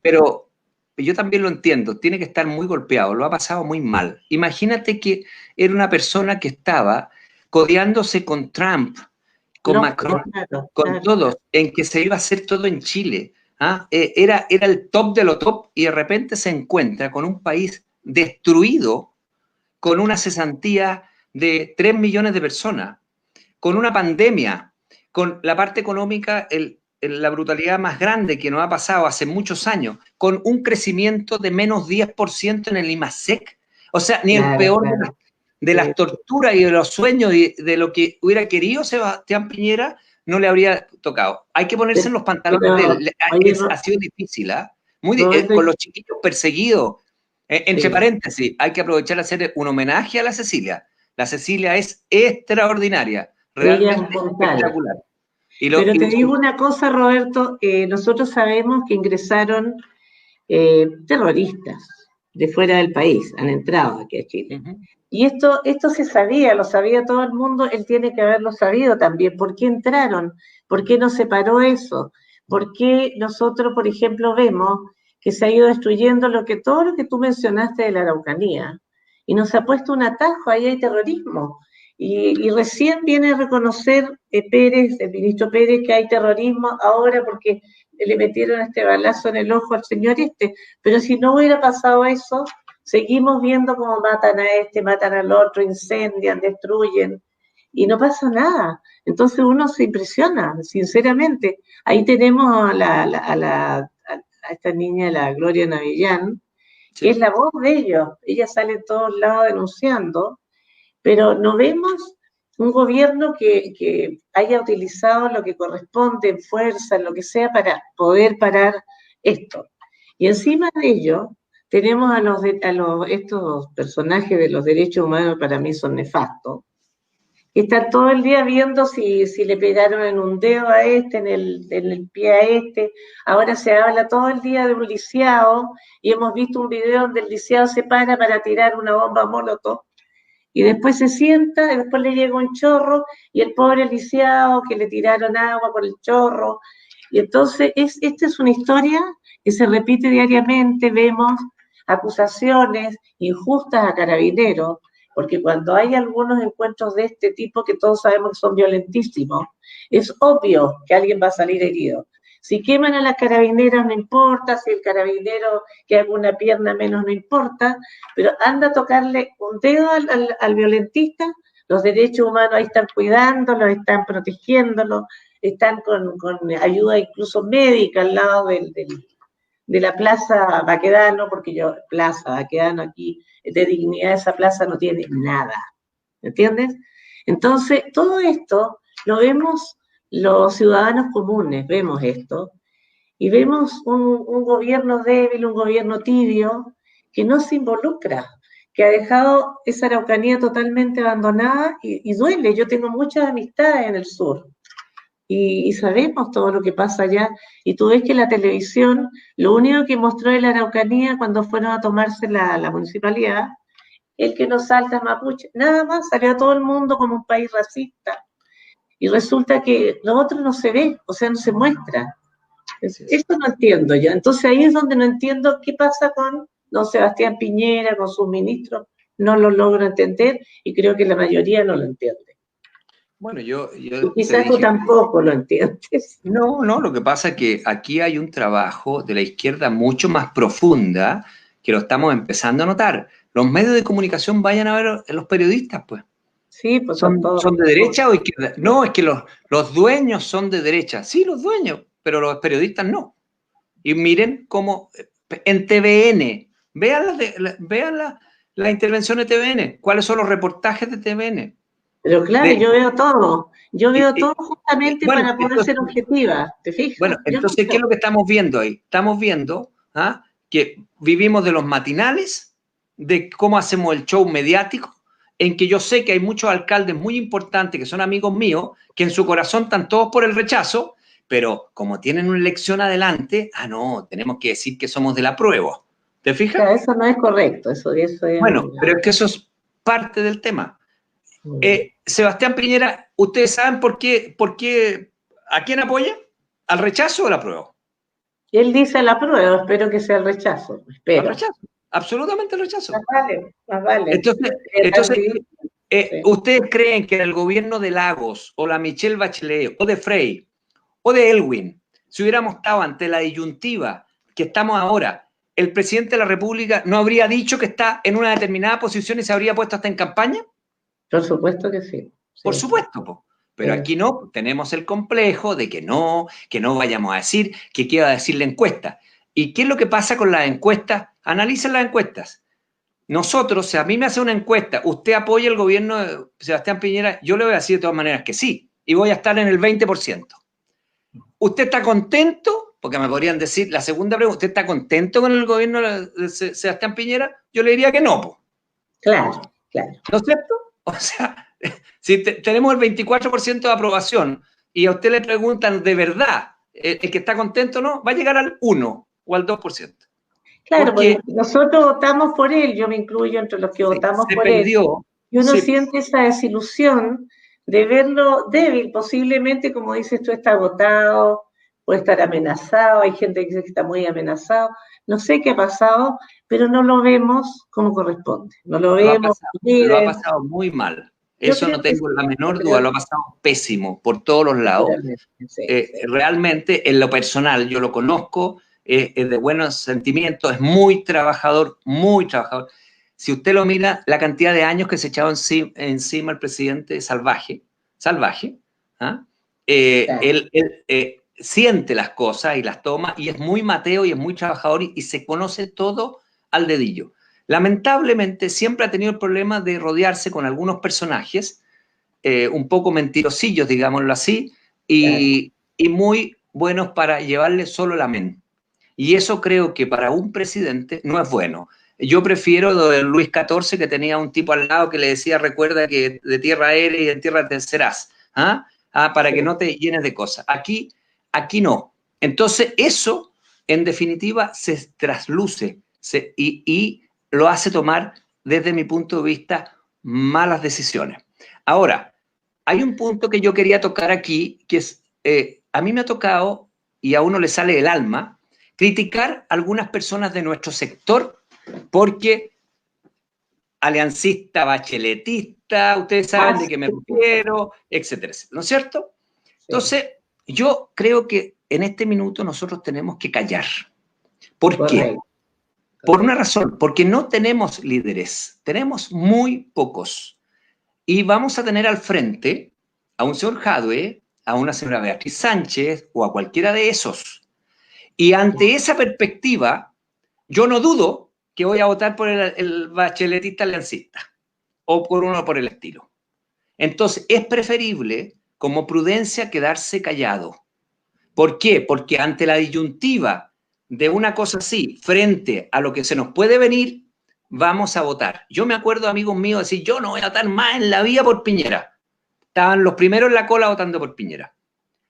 pero yo también lo entiendo, tiene que estar muy golpeado, lo ha pasado muy mal. Imagínate que era una persona que estaba codeándose con Trump, con Macron, con todos, en que se iba a hacer todo en Chile. Era el top de lo top, y de repente se encuentra con un país destruido, con una cesantía de 3 millones de personas, con una pandemia, con la parte económica, la brutalidad más grande que nos ha pasado hace muchos años, con un crecimiento de menos 10% en el IMASEC. O sea, ni el peor de las torturas y de los sueños y de lo que hubiera querido Sebastián Piñera no le habría tocado. Hay que ponerse en los pantalones de él. Ha sido difícil, con los chiquillos perseguidos. Entre paréntesis, hay que aprovechar a hacer un homenaje a la Cecilia. La Cecilia es extraordinaria, realmente espectacular. Pero te digo una cosa, Roberto, nosotros sabemos que ingresaron terroristas de fuera del país, han entrado aquí a Chile. Y esto se sabía, lo sabía todo el mundo, él tiene que haberlo sabido también. ¿Por qué entraron? ¿Por qué no se paró eso? ¿Por qué nosotros, por ejemplo, vemos que se ha ido destruyendo todo lo que tú mencionaste de la Araucanía? Y nos ha puesto un atajo, ahí hay terrorismo. Y recién viene a reconocer el ministro Pérez, que hay terrorismo ahora porque le metieron este balazo en el ojo al señor pero si no hubiera pasado eso, seguimos viendo cómo matan a matan al otro, incendian, destruyen, y no pasa nada. Entonces uno se impresiona, sinceramente. Ahí tenemos a esta niña, la Gloria Navillán, que es la voz de ellos. Ella sale en todos lados denunciando, pero no vemos un gobierno que haya utilizado lo que corresponde en fuerza, en lo que sea, para poder parar esto. Y encima de ello, tenemos estos personajes de los derechos humanos, para mí son nefastos, que están todo el día viendo si le pegaron en un dedo a en el pie a Ahora se habla todo el día de un lisiado, y hemos visto un video donde el lisiado se para tirar una bomba molotov, y después se sienta, y después le llega un chorro, y el pobre lisiado que le tiraron agua por el chorro. Y entonces esta es una historia que se repite diariamente. Vemos acusaciones injustas a Carabineros, porque cuando hay algunos encuentros de este tipo, que todos sabemos que son violentísimos, es obvio que alguien va a salir herido. Si queman a las carabineras no importa, si el carabinero que haga una pierna menos no importa, pero anda a tocarle un dedo al violentista, los derechos humanos ahí están cuidándolo, están protegiéndolo, están con ayuda incluso médica al lado de la Plaza Baquedano, porque Plaza Baquedano aquí, de dignidad, esa plaza no tiene nada, ¿entiendes? Entonces, todo esto lo vemos los ciudadanos comunes, vemos esto, y vemos un gobierno débil, un gobierno tibio, que no se involucra, que ha dejado esa Araucanía totalmente abandonada, y duele. Yo tengo muchas amistades en el sur, y sabemos todo lo que pasa allá, y tú ves que la televisión, lo único que mostró de la Araucanía cuando fueron a tomarse la municipalidad, el que no salta es mapuche, nada más, salió a todo el mundo como un país racista, y resulta que lo otro no se ve, o sea, no se muestra. Eso no entiendo yo. Entonces ahí es donde no entiendo qué pasa con don Sebastián Piñera, con sus ministros. no lo logro entender y creo que la mayoría no lo entiende. Bueno, yo Quizás tú tampoco lo entiendes. No, lo que pasa es que aquí hay un trabajo de la izquierda mucho más profunda que lo estamos empezando a notar. Los medios de comunicación, vayan a ver a los periodistas, pues. Sí, pues son todos. ¿Son de derecha o izquierda? No, es que los dueños son de derecha. Sí, los dueños, pero los periodistas no. Y miren cómo en TVN, vean la intervención de TVN, cuáles son los reportajes de TVN. Pero claro, yo veo todo. Yo veo todo justamente bueno, para poder ser objetiva, ¿te fijas? Bueno, entonces, ¿qué es lo que estamos viendo ahí? Estamos viendo que vivimos de los matinales, de cómo hacemos el show mediático, en que yo sé que hay muchos alcaldes muy importantes que son amigos míos, que en su corazón están todos por el rechazo, pero como tienen una elección adelante, no, tenemos que decir que somos del apruebo. ¿Te fijas? Claro, eso no es correcto. Eso es bueno, pero es que eso es parte del tema. Sebastián Piñera, ¿ustedes saben por qué, a quién apoya? ¿Al rechazo o al apruebo? Él dice el apruebo, espero que sea el rechazo. Espero. Al rechazo, absolutamente el rechazo. Más vale. Entonces ¿ustedes creen que en el gobierno de Lagos, o la Michelle Bachelet, o de Frey, o de Elwin, si hubiéramos estado ante la disyuntiva que estamos ahora, el presidente de la República no habría dicho que está en una determinada posición y se habría puesto hasta en campaña? Por supuesto que sí. Por supuesto, po. Pero aquí no, tenemos el complejo de que no vayamos a decir que qué va a decir la encuesta. ¿Y qué es lo que pasa con las encuestas? Analicen las encuestas. Nosotros, si a mí me hace una encuesta, ¿usted apoya el gobierno de Sebastián Piñera? Yo le voy a decir de todas maneras que sí, y voy a estar en el 20%. ¿Usted está contento? Porque me podrían decir, la segunda pregunta, ¿usted está contento con el gobierno de Sebastián Piñera? Yo le diría que no, po. Claro. ¿No es cierto? O sea, si tenemos el 24% de aprobación y a usted le preguntan de verdad el que está contento o no, va a llegar al 1 o al 2%. Claro, porque nosotros votamos por él, yo me incluyo entre los que votamos por él. Y uno siente esa desilusión de verlo débil, posiblemente, como dices tú, está agotado, puede estar amenazado, hay gente que dice que está muy amenazado, no sé qué ha pasado, pero no lo vemos como corresponde. No lo vemos. Lo ha pasado muy mal. Eso no tengo la menor duda, lo ha pasado pésimo por todos los lados. Realmente, en lo personal, yo lo conozco, es de buenos sentimientos, es muy trabajador, muy trabajador. Si usted lo mira, la cantidad de años que se echaba encima el presidente es salvaje. Él siente las cosas y las toma, y es muy mateo y es muy trabajador y se conoce todo al dedillo. Lamentablemente siempre ha tenido el problema de rodearse con algunos personajes un poco mentirosillos, digámoslo así, y muy buenos para llevarle solo el amén. Y eso creo que para un presidente no es bueno. Yo prefiero lo de Luis XIV, que tenía un tipo al lado que le decía, recuerda que de tierra eres y en tierra te serás, para que no te llenes de cosas. Aquí no. Entonces eso, en definitiva, se trasluce y lo hace tomar, desde mi punto de vista, malas decisiones. Ahora, hay un punto que yo quería tocar aquí, que es, a mí me ha tocado, y a uno le sale del alma, criticar a algunas personas de nuestro sector porque aliancista, bacheletista, ustedes saben de qué me refiero, etcétera, ¿no es cierto? Entonces, yo creo que en este minuto nosotros tenemos que callar. ¿Por qué? Por una razón, porque no tenemos líderes, tenemos muy pocos. Y vamos a tener al frente a un señor Jadwe, a una señora Beatriz Sánchez o a cualquiera de esos. Y ante esa perspectiva, yo no dudo que voy a votar por el bacheletista aliancista o por uno por el estilo. Entonces, es preferible, como prudencia, quedarse callado. ¿Por qué? Porque ante la disyuntiva de una cosa así, frente a lo que se nos puede venir, vamos a votar. Yo me acuerdo, amigos míos, decir, yo no voy a votar más en la vida por Piñera. Estaban los primeros en la cola votando por Piñera.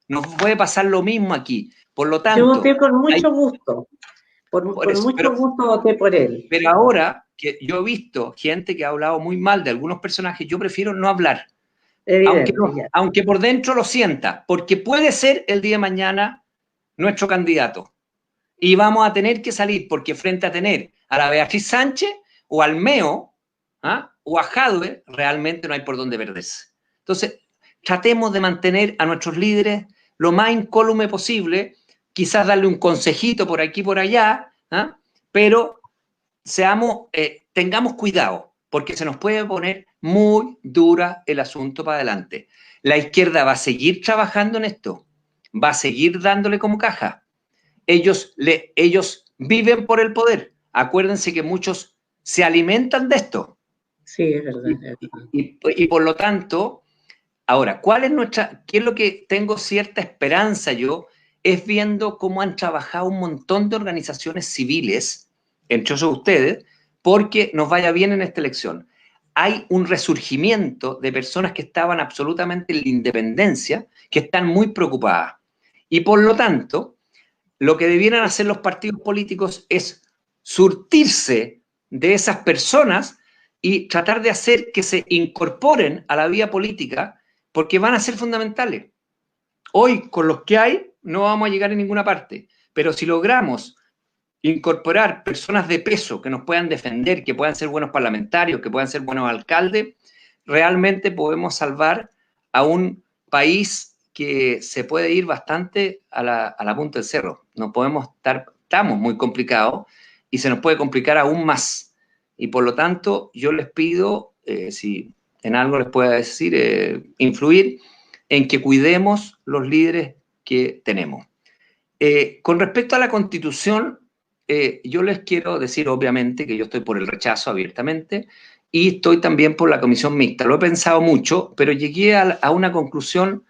Nos puede pasar lo mismo aquí. Por lo tanto... Yo voté con mucho gusto. Por mucho gusto voté por él. Pero ahora que yo he visto gente que ha hablado muy mal de algunos personajes, yo prefiero no hablar. Aunque por dentro lo sienta, porque puede ser el día de mañana nuestro candidato. Y vamos a tener que salir, porque frente a tener a la Beatriz Sánchez o al Meo, o a Jadwe, realmente no hay por dónde perderse. Entonces, tratemos de mantener a nuestros líderes lo más incólume posible, quizás darle un consejito por aquí y por allá, pero tengamos cuidado, porque se nos puede poner muy dura el asunto para adelante. La izquierda va a seguir trabajando en esto, va a seguir dándole como caja. Ellos viven por el poder. Acuérdense que muchos se alimentan de esto. Sí, es verdad. Y por lo tanto, ahora, ¿qué es lo que tengo cierta esperanza yo? Es viendo cómo han trabajado un montón de organizaciones civiles, entre ellos ustedes, porque nos vaya bien en esta elección. Hay un resurgimiento de personas que estaban absolutamente en la independencia, que están muy preocupadas. Y por lo tanto, lo que debieran hacer los partidos políticos es surtirse de esas personas y tratar de hacer que se incorporen a la vía política, porque van a ser fundamentales. Hoy, con los que hay, no vamos a llegar a ninguna parte, pero si logramos incorporar personas de peso que nos puedan defender, que puedan ser buenos parlamentarios, que puedan ser buenos alcaldes, realmente podemos salvar a un país que se puede ir bastante a la punta del cerro. No podemos estamos muy complicados y se nos puede complicar aún más. Y por lo tanto, yo les pido, si en algo les pueda decir, influir en que cuidemos los líderes que tenemos. Con respecto a la Constitución, yo les quiero decir, obviamente, que yo estoy por el rechazo abiertamente y estoy también por la comisión mixta. Lo he pensado mucho, pero llegué a una conclusión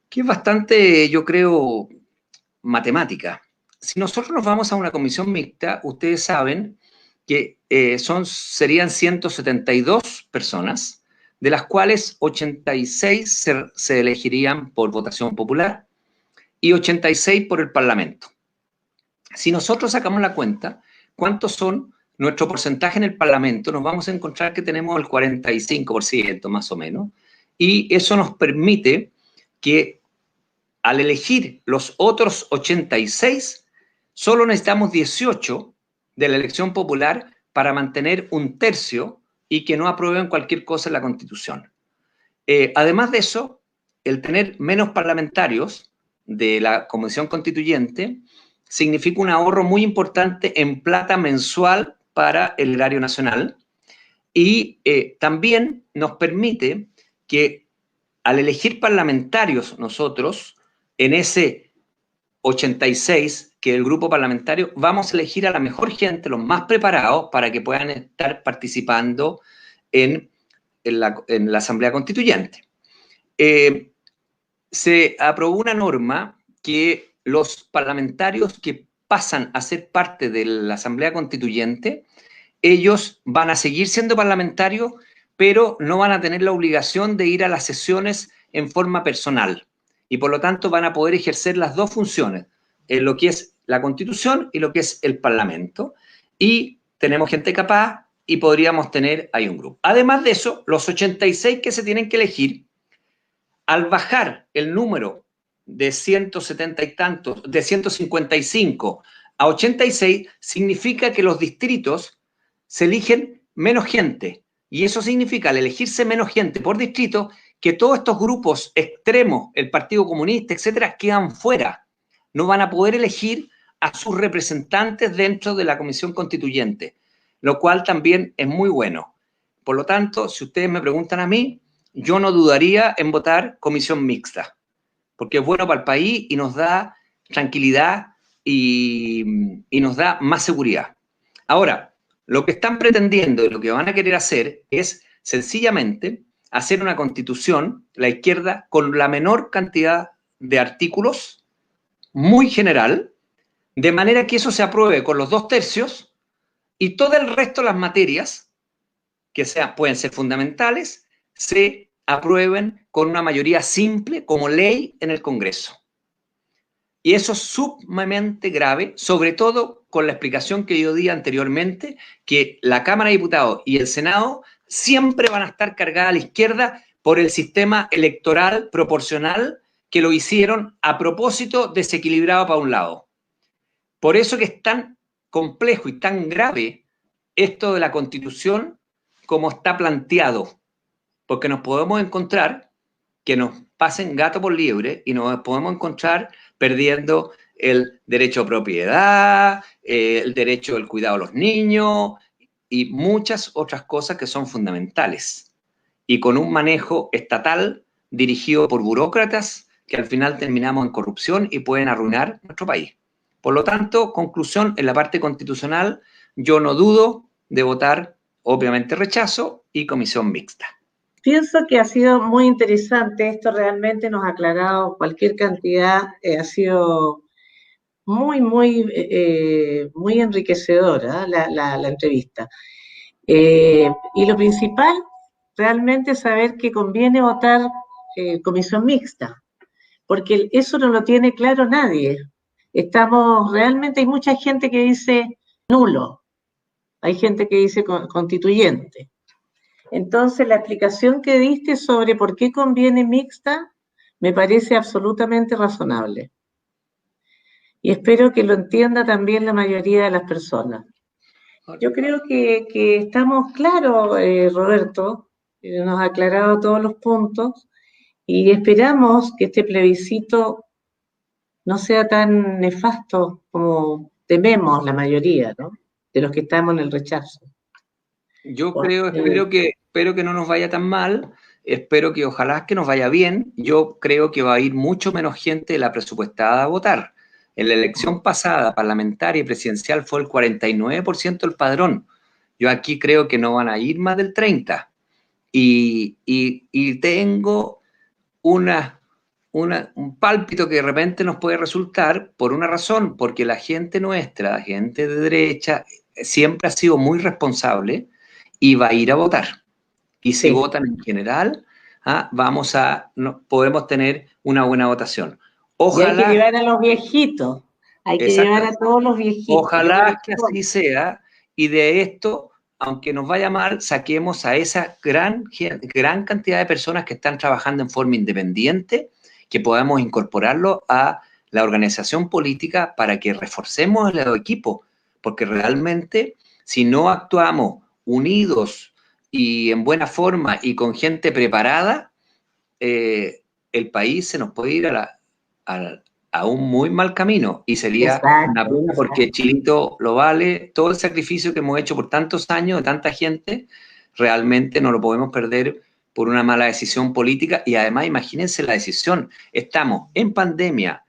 que es bastante, yo creo, matemática. Si nosotros nos vamos a una comisión mixta, ustedes saben que serían 172 personas, de las cuales 86 se elegirían por votación popular y 86 por el Parlamento. Si nosotros sacamos la cuenta, ¿cuántos son nuestro porcentaje en el Parlamento? Nos vamos a encontrar que tenemos el 45% más o menos, y eso nos permite que al elegir los otros 86, solo necesitamos 18 de la elección popular para mantener un tercio y que no aprueben cualquier cosa en la Constitución. Además de eso, el tener menos parlamentarios de la Comisión Constituyente significa un ahorro muy importante en plata mensual para el erario nacional y también nos permite que al elegir parlamentarios nosotros, en ese 86 que el grupo parlamentario, vamos a elegir a la mejor gente, los más preparados para que puedan estar participando en la Asamblea Constituyente. Se aprobó una norma que los parlamentarios que pasan a ser parte de la Asamblea Constituyente, ellos van a seguir siendo parlamentarios, pero no van a tener la obligación de ir a las sesiones en forma personal. Y por lo tanto van a poder ejercer las dos funciones, en lo que es la Constitución y lo que es el Parlamento. Y tenemos gente capaz y podríamos tener ahí un grupo. Además de eso, los 86 que se tienen que elegir, al bajar el número de 170 y tantos, de 155 a 86, significa que los distritos se eligen menos gente. Y eso significa, al elegirse menos gente por distrito, que todos estos grupos extremos, el Partido Comunista, etcétera, quedan fuera. No van a poder elegir a sus representantes dentro de la Comisión Constituyente, lo cual también es muy bueno. Por lo tanto, si ustedes me preguntan a mí, yo no dudaría en votar comisión mixta, porque es bueno para el país y nos da tranquilidad y nos da más seguridad. Ahora, lo que están pretendiendo y lo que van a querer hacer es sencillamente hacer una constitución, la izquierda, con la menor cantidad de artículos, muy general, de manera que eso se apruebe con los 2/3 y todo el resto de las materias que pueden ser fundamentales se aprueben con una mayoría simple como ley en el Congreso. Y eso es sumamente grave, sobre todo con la explicación que yo di anteriormente, que la Cámara de Diputados y el Senado siempre van a estar cargadas a la izquierda por el sistema electoral proporcional que lo hicieron a propósito desequilibrado para un lado. Por eso que es tan complejo y tan grave esto de la Constitución, como está planteado, porque nos podemos encontrar que nos pasen gato por liebre y nos podemos encontrar perdiendo el derecho a propiedad, el derecho al cuidado de los niños y muchas otras cosas que son fundamentales. Y con un manejo estatal dirigido por burócratas que al final terminamos en corrupción y pueden arruinar nuestro país. Por lo tanto, conclusión, en la parte constitucional, yo no dudo de votar, obviamente, rechazo y comisión mixta. Pienso que ha sido muy interesante, esto realmente nos ha aclarado cualquier cantidad, ha sido muy enriquecedora la entrevista. Y lo principal, realmente es saber que conviene votar comisión mixta, porque eso no lo tiene claro nadie. Realmente hay mucha gente que dice nulo, hay gente que dice constituyente. Entonces, la explicación que diste sobre por qué conviene mixta me parece absolutamente razonable. Y espero que lo entienda también la mayoría de las personas. Yo creo que estamos claros, Roberto, nos ha aclarado todos los puntos y esperamos que este plebiscito no sea tan nefasto como tememos la mayoría, ¿no? De los que estamos en el rechazo. Yo espero que no nos vaya tan mal, espero que ojalá que nos vaya bien. Yo creo que va a ir mucho menos gente de la presupuestada a votar. En la elección pasada, parlamentaria y presidencial, fue el 49% el padrón. Yo aquí creo que no van a ir más del 30%. Y tengo un pálpito que de repente nos puede resultar por una razón, porque la gente nuestra, la gente de derecha, siempre ha sido muy responsable y va a ir a votar. Y si votan en general, podemos tener una buena votación. Ojalá, y hay que llevar a los viejitos, hay que llevar a todos los viejitos. Ojalá que así sea, y de esto, aunque nos vaya mal, saquemos a esa gran cantidad de personas que están trabajando en forma independiente, que podamos incorporarlo a la organización política para que reforcemos el equipo, porque realmente si no actuamos unidos y en buena forma y con gente preparada, el país se nos puede ir a un muy mal camino y sería una pena porque Chilito lo vale, todo el sacrificio que hemos hecho por tantos años de tanta gente, realmente no lo podemos perder por una mala decisión política. Y además imagínense la decisión, estamos en pandemia,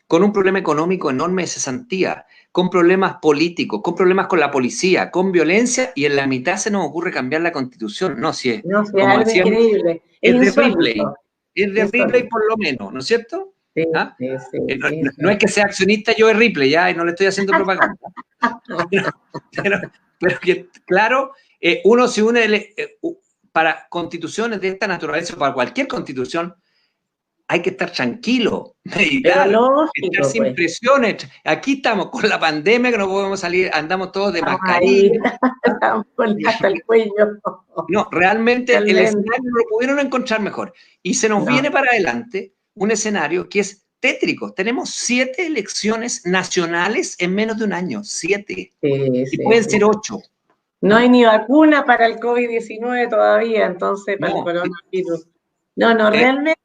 con un problema económico enorme de cesantía, con problemas políticos, con problemas con la policía, con violencia, y en la mitad se nos ocurre cambiar la Constitución. No, si es, como decíamos, increíble. Es de Ripley. Es de Ripley por lo menos, ¿no es cierto? Sí, ¿Ah? sí, no es que sea accionista yo de Ripley, ya, y no le estoy haciendo propaganda. pero que, claro, uno se une para constituciones de esta naturaleza, para cualquier constitución, hay que estar tranquilo, meditar, estar sin presiones. Aquí estamos con la pandemia que no podemos salir, andamos todos de mascarilla. Estamos hasta el cuello. No, realmente el escenario lo pudieron encontrar mejor. Y se nos viene para adelante un escenario que es tétrico. Tenemos 7 elecciones nacionales en menos de un año. 7. Y pueden ser 8. No hay ni vacuna para el COVID-19 todavía, entonces, para el coronavirus. No, realmente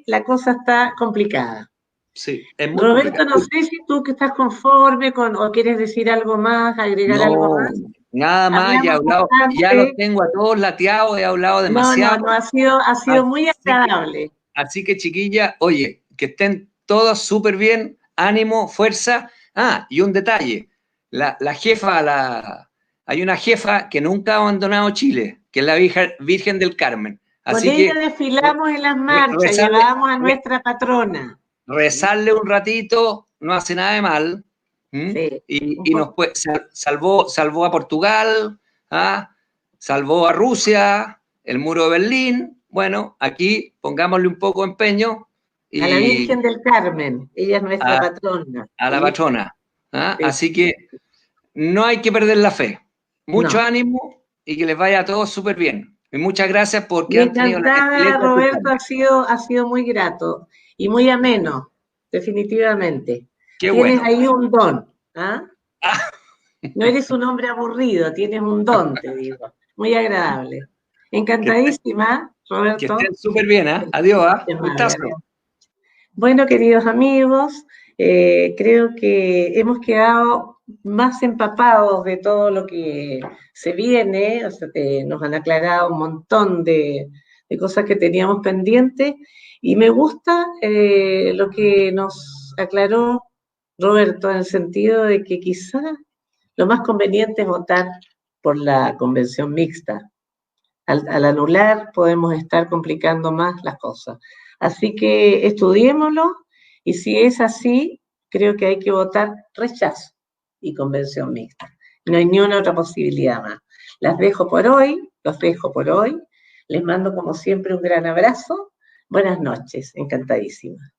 la cosa está complicada. Sí, es muy Roberto, complicado. no sé si tú que estás conforme o quieres decir algo más, agregar algo más. Nada más, ya los tengo a todos lateados, he hablado demasiado. No, ha sido muy agradable. Así que, chiquilla, oye, que estén todos súper bien, ánimo, fuerza. Y un detalle, la jefa, hay una jefa que nunca ha abandonado Chile, que es la Virgen del Carmen. Así con ella desfilamos en las marchas, llevábamos a nuestra patrona. Rezarle un ratito no hace nada de mal. Sí, y nos salvó a Portugal, salvó a Rusia, el muro de Berlín. Bueno, aquí pongámosle un poco de empeño. A la Virgen del Carmen, ella es nuestra patrona. A la patrona. Sí. Así que no hay que perder la fe. Mucho ánimo y que les vaya a todos súper bien. Y muchas gracias porque han tenido la Roberto, ha sido muy grato y muy ameno, definitivamente. Tienes ahí un don. No eres un hombre aburrido, tienes un don, te digo. muy agradable. Encantadísima, Roberto. Que estén súper bien, ¿eh? Adiós, ¿eh? Gustazo. Bueno, queridos amigos, creo que hemos quedado más empapados de todo lo que se viene, o sea, nos han aclarado un montón de cosas que teníamos pendientes, y me gusta lo que nos aclaró Roberto, en el sentido de que quizá lo más conveniente es votar por la convención mixta. Al anular podemos estar complicando más las cosas. Así que estudiémoslo, y si es así, creo que hay que votar rechazo y convención mixta. No hay ni una otra posibilidad más. Las dejo por hoy, los dejo por hoy. Les mando como siempre un gran abrazo. Buenas noches, encantadísima.